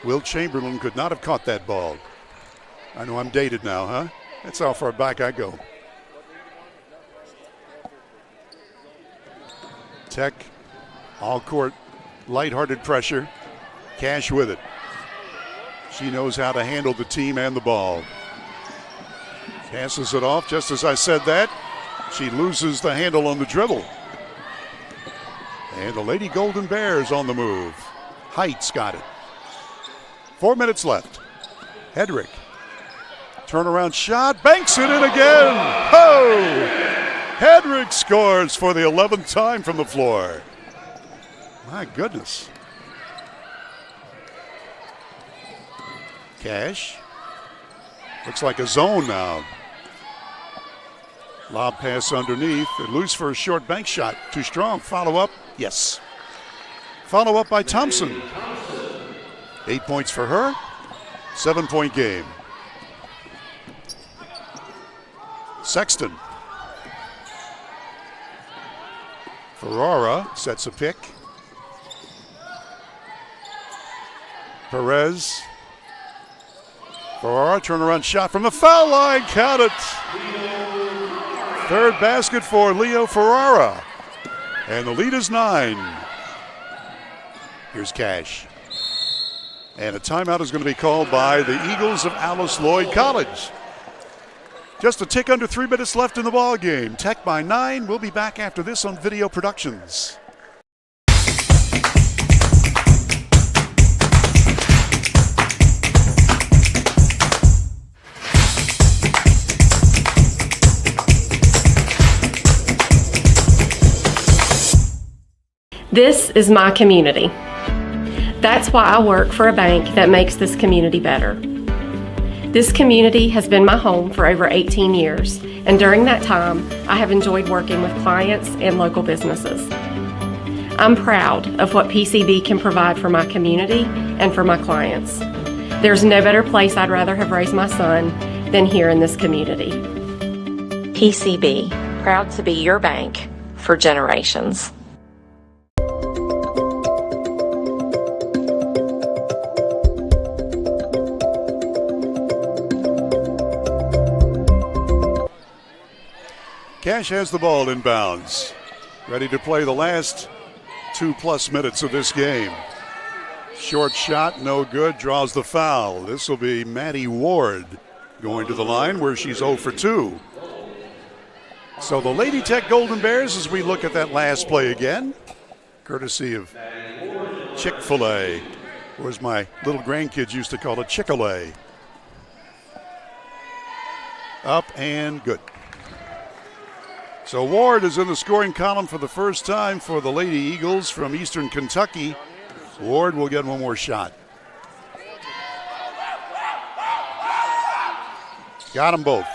Will Chamberlain could not have caught that ball. I know I'm dated now, huh? That's how far back I go. Tech, all court, lighthearted pressure. Cash with it. She knows how to handle the team and the ball. Passes it off just as I said that. She loses the handle on the dribble. And the Lady Golden Bears on the move. Height's got it. 4 minutes left. Hedrick. Turnaround shot. Banks it in again. Oh! Hedrick scores for the 11th time from the floor. My goodness. Cash. Looks like a zone now. Lob pass underneath. And loose for a short bank shot. Too strong. Follow up. Yes. Follow up by Thompson. 8 points for her. 7-point game. Sexton. Ferrara sets a pick. Perez. Ferrara, turnaround shot from the foul line. Count it. Third basket for Leo Ferrara. And the lead is 9. Here's Cash. And a timeout is going to be called by the Eagles of Alice Lloyd College. Just a tick under 3 minutes left in the ball game. Tech by 9. We'll be back after this on Video Productions. This is my community. That's why I work for a bank that makes this community better. This community has been my home for over 18 years, and during that time, I have enjoyed working with clients and local businesses. I'm proud of what PCB can provide for my community and for my clients. There's no better place I'd rather have raised my son than here in this community. PCB, proud to be your bank for generations. Cash has the ball inbounds. Ready to play the last 2+ minutes of this game. Short shot, no good, draws the foul. This will be Maddie Ward going to the line where she's 0 for 2. So the Lady Tech Golden Bears, as we look at that last play again, courtesy of Chick-fil-A, or as my little grandkids used to call it, Chick-fil-A. Up and good. So Ward is in the scoring column for the first time for the Lady Eagles from Eastern Kentucky. Ward will get one more shot. Got them both.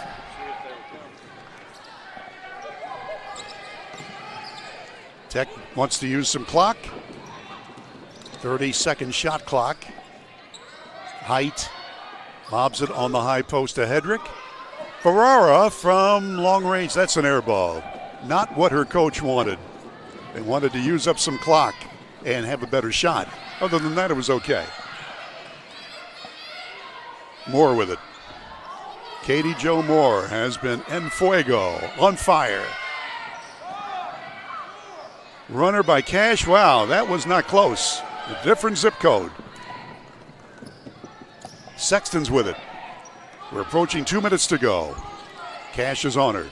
Tech wants to use some clock. 30-second shot clock. Height lobs it on the high post to Hedrick. Ferrara from long range, that's an air ball. Not what her coach wanted. They wanted to use up some clock and have a better shot. Other than that, it was okay. Moore with it. Katie Jo Moore has been en fuego, on fire. Runner by Cash, wow, that was not close. A different zip code. Sexton's with it. We're approaching 2 minutes to go. Cash is on her.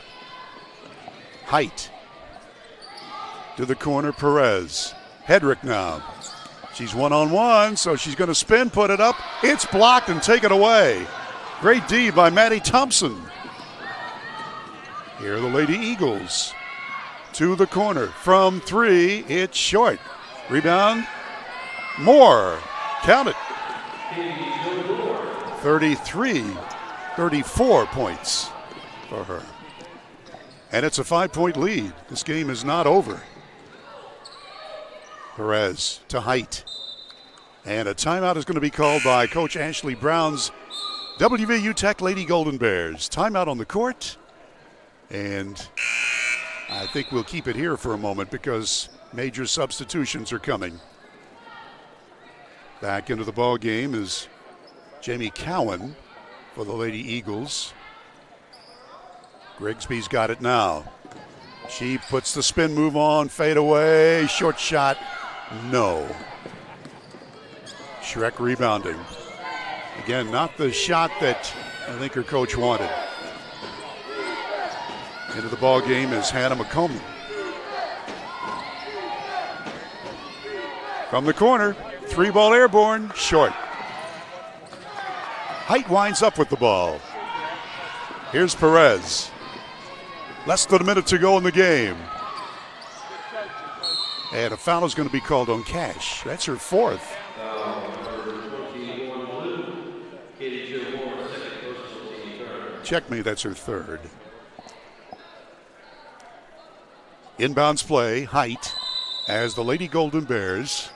Height. To the corner, Perez. Hedrick now. She's one-on-one, so she's going to spin, put it up. It's blocked and taken away. Great D by Maddie Thompson. Here are the Lady Eagles. To the corner. From 3, it's short. Rebound. Moore. Count it. 34 points for her. And it's a 5-point lead. This game is not over. Perez to Height. And a timeout is going to be called by Coach Ashley Brown's WVU Tech Lady Golden Bears. Timeout on the court. And I think we'll keep it here for a moment because major substitutions are coming. Back into the ball game is Jamie Cowan for the Lady Eagles. Grigsby's got it now. She puts the spin move on, fade away, short shot, no. Schreck rebounding. Again, not the shot that I think her coach wanted. Into the ball game is Hannah McCombie. From the corner, 3-ball airborne, short. Height winds up with the ball. Here's Perez. Less than a minute to go in the game. And a foul is going to be called on Cash. That's her fourth. Check me, that's her third. Inbounds play, Height, as the Lady Golden Bears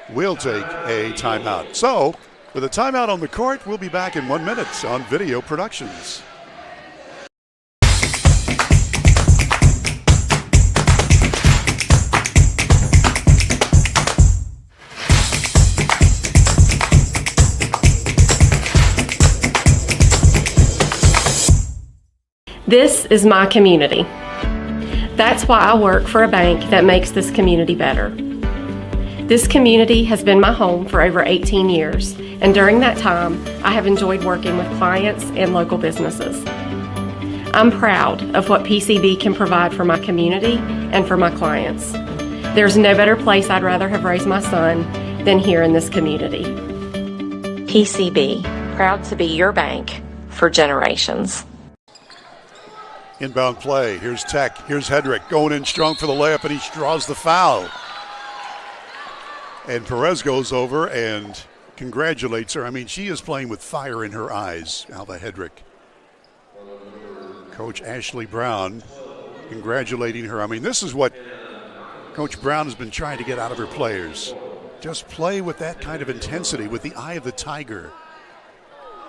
will take a timeout. So, with a timeout on the court, we'll be back in 1 minute on Video Productions. This is my community. That's why I work for a bank that makes this community better. This community has been my home for over 18 years, and during that time, I have enjoyed working with clients and local businesses. I'm proud of what PCB can provide for my community and for my clients. There's no better place I'd rather have raised my son than here in this community. PCB, proud to be your bank for generations. Inbound play. Here's Tech. Here's Hedrick going in strong for the layup, and he draws the foul. And Perez goes over and congratulates her. I mean, she is playing with fire in her eyes, Alva Hedrick. Coach Ashley Brown congratulating her. I mean, this is what Coach Brown has been trying to get out of her players. Just play with that kind of intensity, with the eye of the tiger.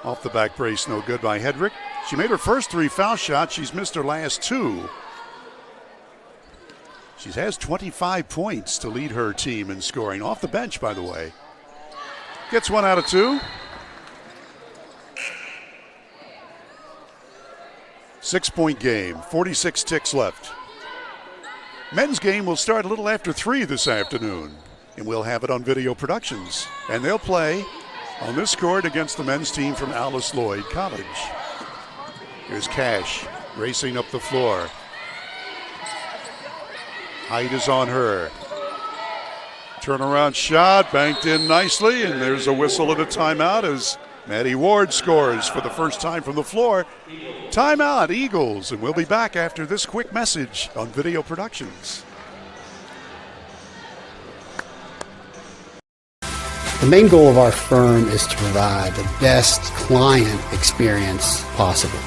Off the back brace, no good by Hedrick. She made her first 3 foul shots. She's missed her last 2. She has 25 points to lead her team in scoring. Off the bench, by the way. Gets 1 out of 2. 6-point game, 46 ticks left. Men's game will start a little after 3 this afternoon, and we'll have it on Video Productions. And they'll play on this court against the men's team from Alice Lloyd College. Here's Cash racing up the floor. Height is on her. Turnaround shot, banked in nicely, and there's a whistle and a timeout as Maddie Ward scores for the first time from the floor. Timeout, Eagles, and we'll be back after this quick message on Video Productions. The main goal of our firm is to provide the best client experience possible.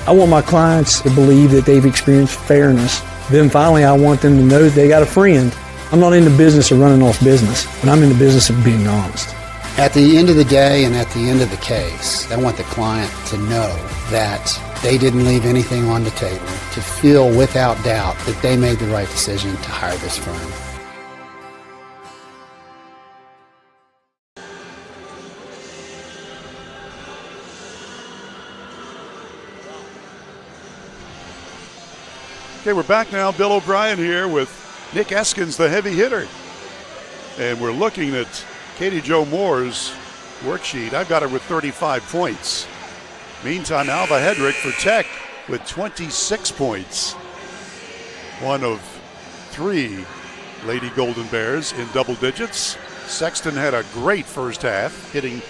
I want my clients to believe that they've experienced fairness. Then finally, I want them to know that they got a friend. I'm not in the business of running off business, but I'm in the business of being honest. At the end of the day and at the end of the case, I want the client to know that they didn't leave anything on the table, to feel without doubt that they made the right decision to hire this firm. Okay, we're back now. Bill O'Brien here with Nick Eskins, the heavy hitter. And we're looking at Katie Jo Moore's worksheet. I've got her with 35 points. Meantime, Alva Hedrick for Tech with 26 points. One of 3 Lady Golden Bears in double digits. Sexton had a great first half, hitting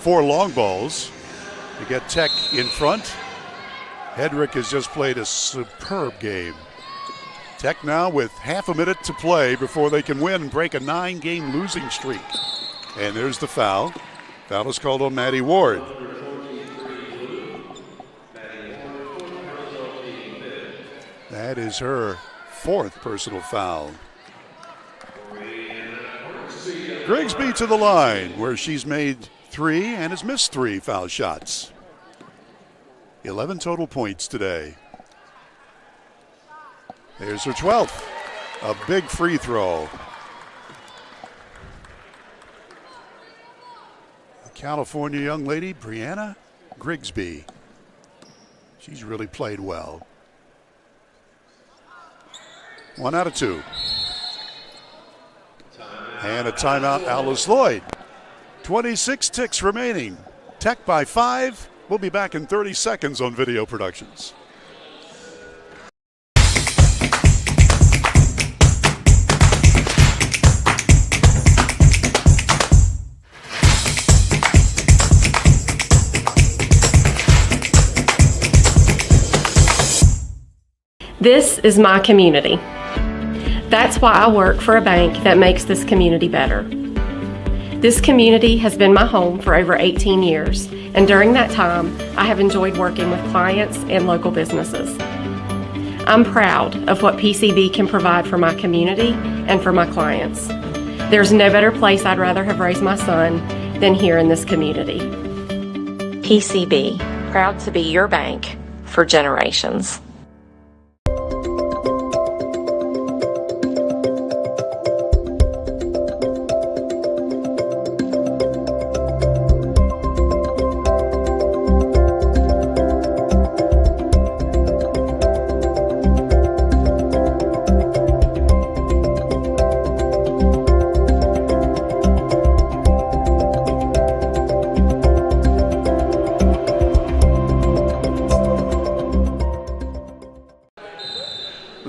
4 long balls to get Tech in front. Hedrick has just played a superb game. Tech now with half a minute to play before they can win and break a 9-game losing streak. And there's the foul. Foul is called on Maddie Ward. That is her 4th personal foul. Grigsby to the line, where she's made 3 and has missed 3 foul shots. 11 total points today. There's her 12th. A big free throw. A California young lady, Brianna Grigsby. She's really played well. 1 out of 2. And a timeout, Alice Lloyd. 26 ticks remaining. Tech by 5. We'll be back in 30 seconds on Video Productions. This is my community. That's why I work for a bank that makes this community better. This community has been my home for over 18 years, and during that time, I have enjoyed working with clients and local businesses. I'm proud of what PCB can provide for my community and for my clients. There's no better place I'd rather have raised my son than here in this community. PCB, proud to be your bank for generations.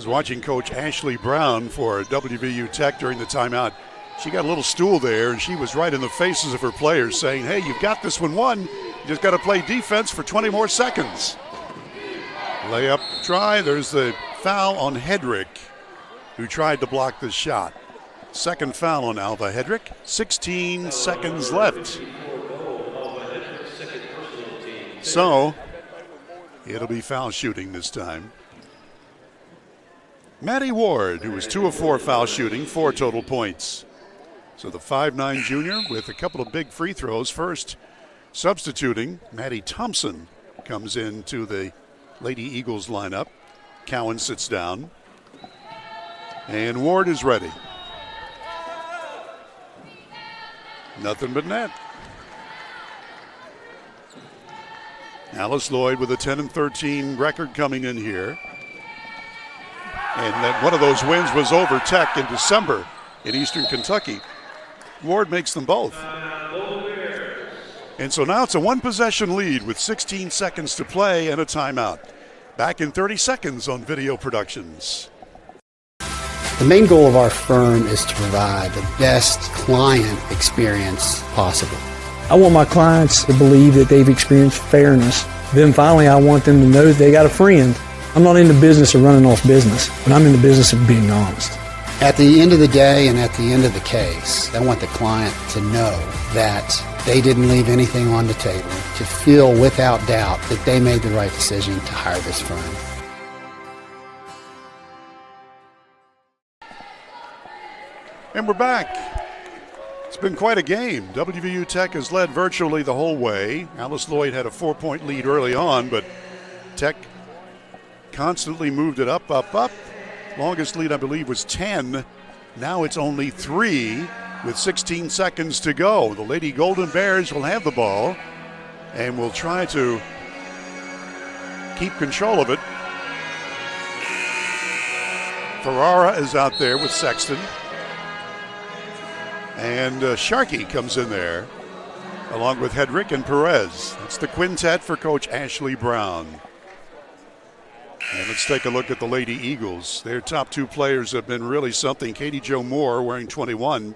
Watching Coach Ashley Brown for WVU Tech during the timeout. She got a little stool there, and she was right in the faces of her players saying, hey, you've got this one won. You just got to play defense for 20 more seconds. Layup try. There's the foul on Hedrick, who tried to block the shot. Second foul on Alva Hedrick. 16 seconds left. So it'll be foul shooting this time. Maddie Ward, who was 2 of 4 foul shooting, 4 total points. So the 5'9" junior with a couple of big free throws. First, substituting, Maddie Thompson comes into the Lady Eagles lineup. Cowan sits down. And Ward is ready. Nothing but net. Alice Lloyd with a 10-13 record coming in here. And that one of those wins was over Tech in December in Eastern Kentucky. Ward makes them both. And so now it's a one-possession lead with 16 seconds to play and a timeout. Back in 30 seconds on Video Productions. The main goal of our firm is to provide the best client experience possible. I want my clients to believe that they've experienced fairness. Then finally, I want them to know that they got a friend. I'm not in the business of running off business, but I'm in the business of being honest. At the end of the day and at the end of the case, I want the client to know that they didn't leave anything on the table, to feel without doubt that they made the right decision to hire this firm. And we're back. It's been quite a game. WVU Tech has led virtually the whole way. Alice Lloyd had a 4-point lead early on, but Tech constantly moved it up. Longest lead, I believe, was 10. Now it's only 3 with 16 seconds to go. The Lady Golden Bears will have the ball and will try to keep control of it. Ferrara is out there with Sexton. And Sharkey comes in there along with Hedrick and Perez. That's the quintet for Coach Ashley Brown. And let's take a look at the Lady Eagles. Their top 2 players have been really something. Katie Jo Moore wearing 21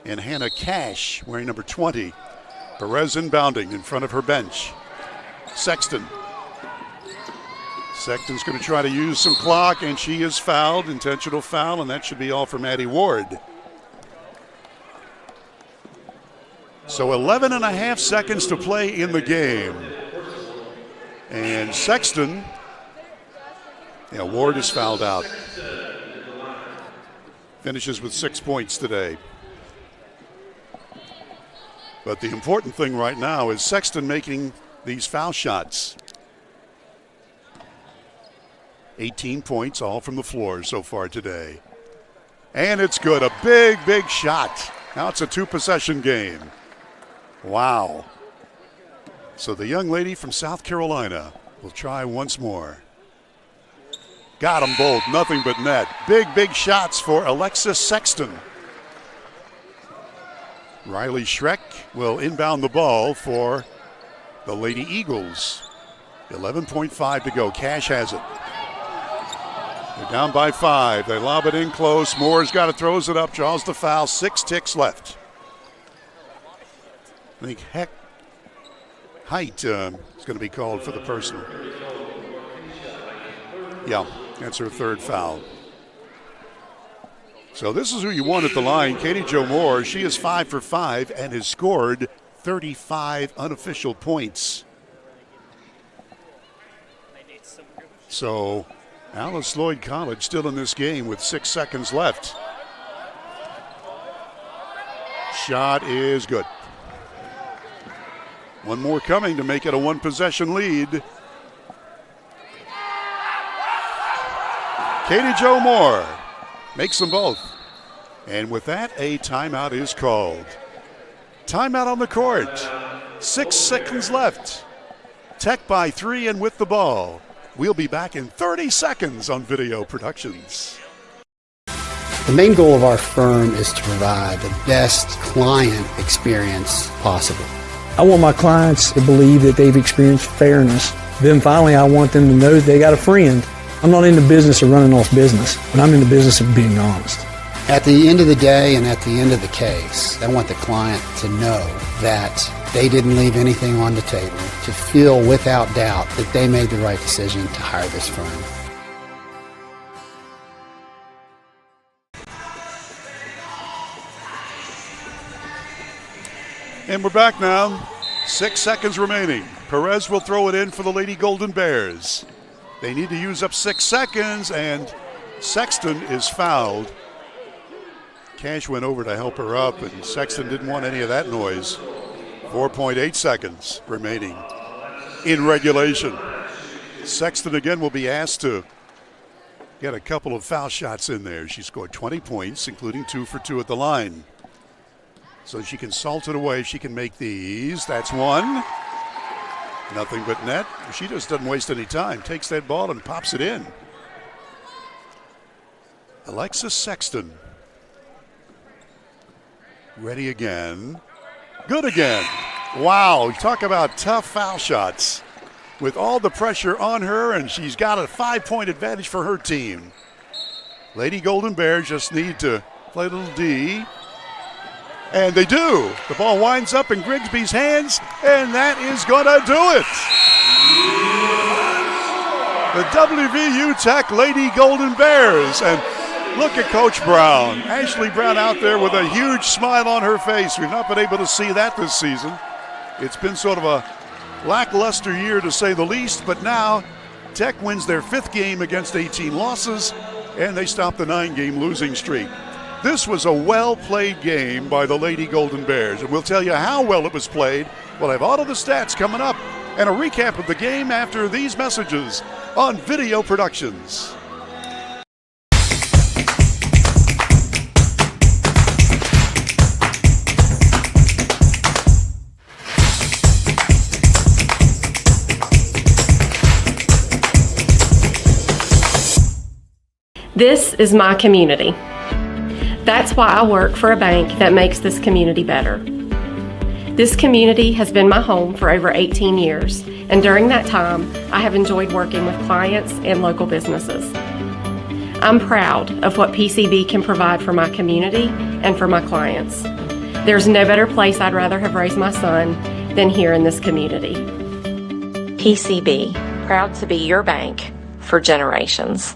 and Hannah Cash wearing number 20. Perez inbounding in front of her bench. Sexton's going to try to use some clock, and she is fouled, intentional foul, and that should be all for Maddie Ward. So 11 and a half seconds to play in the game. And Sexton, Ward is fouled out. Finishes with 6 points today. But the important thing right now is Sexton making these foul shots. 18 points, all from the floor so far today. And it's good. A big, big shot. Now it's a 2-possession game. Wow. So the young lady from South Carolina will try once more. Got them both, nothing but net. Big, big shots for Alexis Sexton. Riley Schreck will inbound the ball for the Lady Eagles. 11.5 to go. Cash has it. They're down by 5. They lob it in close. Moore's got it, throws it up, draws the foul. 6 ticks left. I think height is going to be called for the personal. Yeah. That's her third foul. So this is who you want at the line, Katie Jo Moore. She is 5 for 5 and has scored 35 unofficial points. So Alice Lloyd College still in this game with 6 seconds left. Shot is good. One more coming to make it a one-possession lead. Katie Jo Moore makes them both. And with that, a timeout is called. Timeout on the court. 6 seconds left. Tech by 3 and with the ball. We'll be back in 30 seconds on Video Productions. The main goal of our firm is to provide the best client experience possible. I want my clients to believe that they've experienced fairness. Then finally, I want them to know that they got a friend. I'm not in the business of running off business, but I'm in the business of being honest. At the end of the day and at the end of the case, I want the client to know that they didn't leave anything on the table, to feel without doubt that they made the right decision to hire this firm. And we're back now. 6 seconds remaining. Perez will throw it in for the Lady Golden Bears. They need to use up 6 seconds, and Sexton is fouled. Cash went over to help her up, and Sexton didn't want any of that noise. 4.8 seconds remaining in regulation. Sexton again will be asked to get a couple of foul shots in there. She scored 20 points, including 2 for 2 at the line. So she can salt it away. She can make these. That's one. Nothing but net. She just doesn't waste any time. Takes that ball and pops it in. Alexis Sexton. Ready again. Good again. Wow. Talk about tough foul shots. With all the pressure on her, and she's got a 5-point advantage for her team. Lady Golden Bears just need to play a little D. And they do. The ball winds up in Grigsby's hands, and that is going to do it. The WVU Tech Lady Golden Bears. And look at Coach Brown. Ashley Brown out there with a huge smile on her face. We've not been able to see that this season. It's been sort of a lackluster year to say the least, but now Tech wins their 5th game against 18 losses, and they stop the 9-game losing streak. This was a well-played game by the Lady Golden Bears, and we'll tell you how well it was played. We'll have all of the stats coming up and a recap of the game after these messages on Video Productions. This is my community. That's why I work for a bank that makes this community better. This community has been my home for over 18 years, and during that time, I have enjoyed working with clients and local businesses. I'm proud of what PCB can provide for my community and for my clients. There's no better place I'd rather have raised my son than here in this community. PCB, proud to be your bank for generations.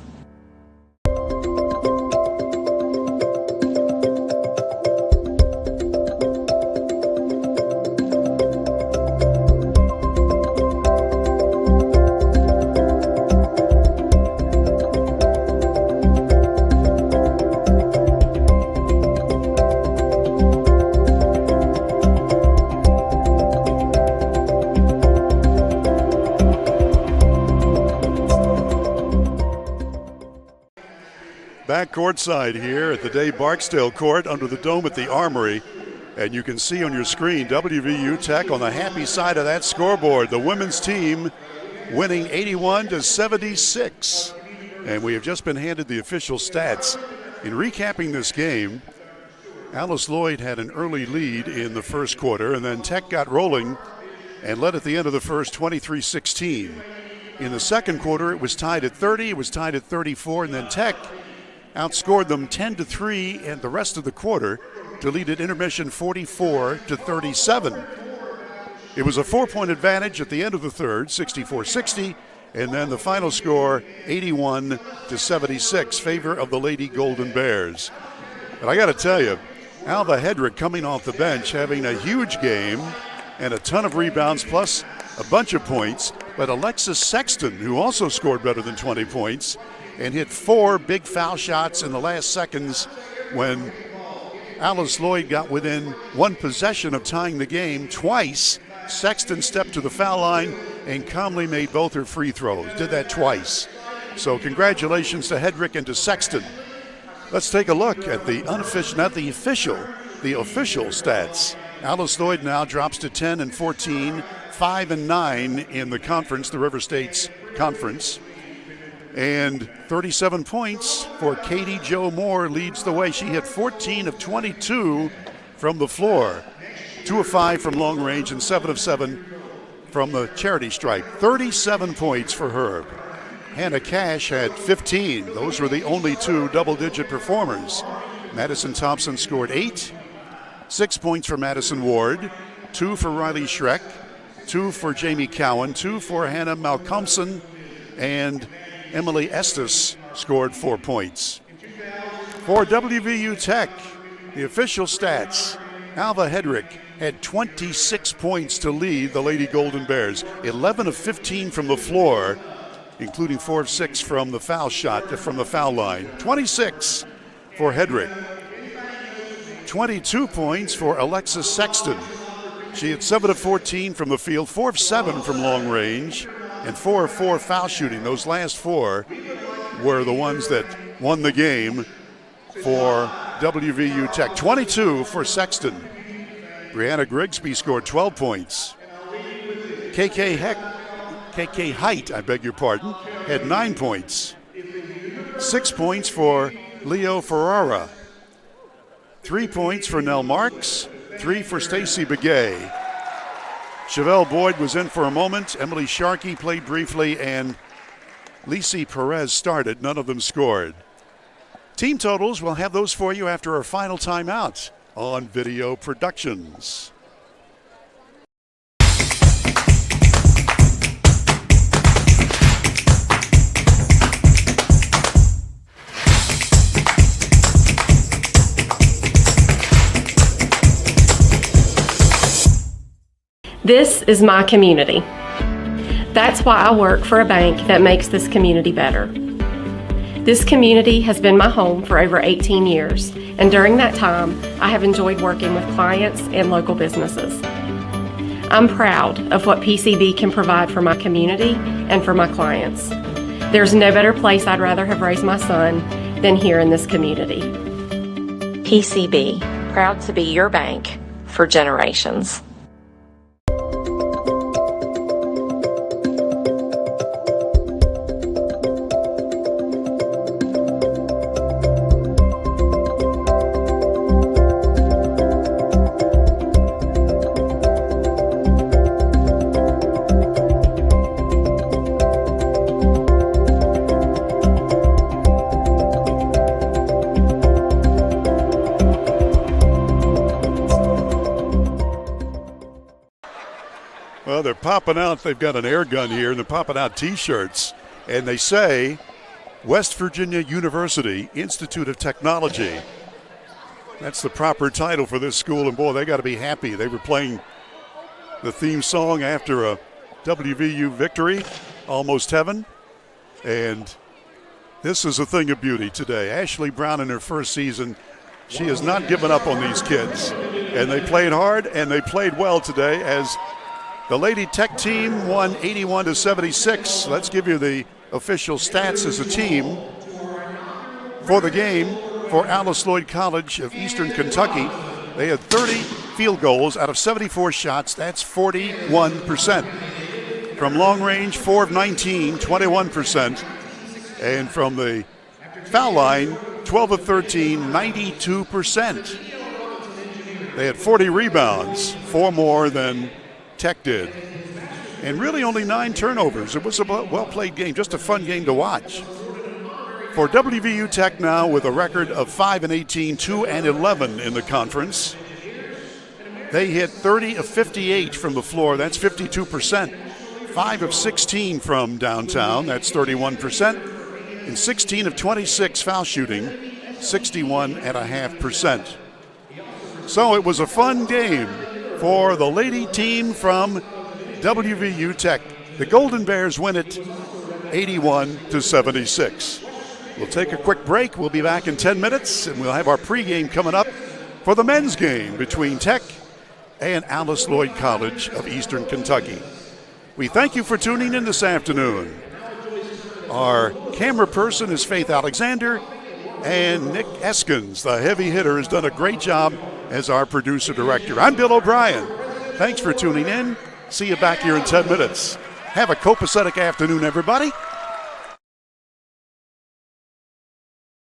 Back courtside here at the Dave Barksdale Court under the dome at the Armory. And you can see on your screen WVU Tech on the happy side of that scoreboard. The women's team winning 81-76. And we have just been handed the official stats. In recapping this game, Alice Lloyd had an early lead in the first quarter, and then Tech got rolling and led at the end of the first 23-16. In the second quarter, it was tied at 30, it was tied at 34, and then Tech outscored them 10-3 and the rest of the quarter to lead at intermission 44-37. It was a 4-point advantage at the end of the third, 64-60, And then the final score, 81-76, favor of the Lady Golden Bears. But I got to tell you, Alva Hedrick coming off the bench, having a huge game and a ton of rebounds plus a bunch of points. But Alexis Sexton, who also scored better than 20 points and hit 4 big foul shots in the last seconds when Alice Lloyd got within 1 possession of tying the game twice. Sexton stepped to the foul line and calmly made both her free throws. Did that twice. So congratulations to Hedrick and to Sexton. Let's take a look at the unofficial, not the official, the official stats. Alice Lloyd now drops to 10-14, 5-9 in the conference, the River States Conference. And 37 points for Katie Jo Moore leads the way. She hit 14 of 22 from the floor, 2 of 5 from long range, and 7 of 7 from the charity stripe. 37 points for her. Hannah Cash had 15. Those were the only 2 double-digit performers. Madison Thompson scored 8. 6 points for Madison Ward, 2 for Riley Schreck, 2 for Jamie Cowan, 2 for Hannah Malcolmson, and Emily Estes scored 4 points. For WVU Tech, the official stats, Alva Hedrick had 26 points to lead the Lady Golden Bears, 11 of 15 from the floor, including 4 of 6 from the foul shot, from the foul line. 26 for Hedrick. 22 points for Alexis Sexton. She had 7 of 14 from the field, 4 of 7 from long range, and 4 of 4 foul shooting. Those last 4 were the ones that won the game for WVU Tech. 22 for Sexton. Brianna Grigsby scored 12 points. KK Height, had 9 points. 6 points for Leo Ferrara. 3 points for Nell Marks, 3 for Stacy Begay. Chevelle Boyd was in for a moment. Emily Sharkey played briefly, and Lisi Perez started. None of them scored. Team totals, we'll have those for you after our final timeout on Video Productions. This is my community. That's why I work for a bank that makes this community better. This community has been my home for over 18 years, and during that time, I have enjoyed working with clients and local businesses. I'm proud of what PCB can provide for my community and for my clients. There's no better place I'd rather have raised my son than here in this community. PCB, proud to be your bank for generations. Well, they're popping out. They've got an air gun here, and they're popping out T-shirts. And they say, West Virginia University Institute of Technology. That's the proper title for this school. And, boy, they got to be happy. They were playing the theme song after a WVU victory, Almost Heaven. And this is a thing of beauty today. Ashley Brown in her first season, she has not given up on these kids. And they played hard, and they played well today as the Lady Tech team won 81-76. Let's give you the official stats as a team for the game. For Alice Lloyd College of Eastern Kentucky, they had 30 field goals out of 74 shots. That's 41%. From long range, 4 of 19, 21%. And from the foul line, 12 of 13, 92%. They had 40 rebounds, 4 more than Tech did. And really only 9 turnovers. It was a well-played game, just a fun game to watch. For WVU Tech now with a record of 5-18, 2-11 in the conference. They hit 30 of 58 from the floor. That's 52%. 5 of 16 from downtown, that's 31%. And 16 of 26 foul shooting, 61.5%. So it was a fun game for the lady team from WVU Tech. The Golden Bears win it 81-76. We'll take a quick break. We'll be back in 10 minutes, and we'll have our pregame coming up for the men's game between Tech and Alice Lloyd College of Eastern Kentucky. We thank you for tuning in this afternoon. Our camera person is Faith Alexander, and Nick Eskins, the heavy hitter, has done a great job as our producer-director. I'm Bill O'Brien. Thanks for tuning in. See you back here in 10 minutes. Have a copacetic afternoon, everybody.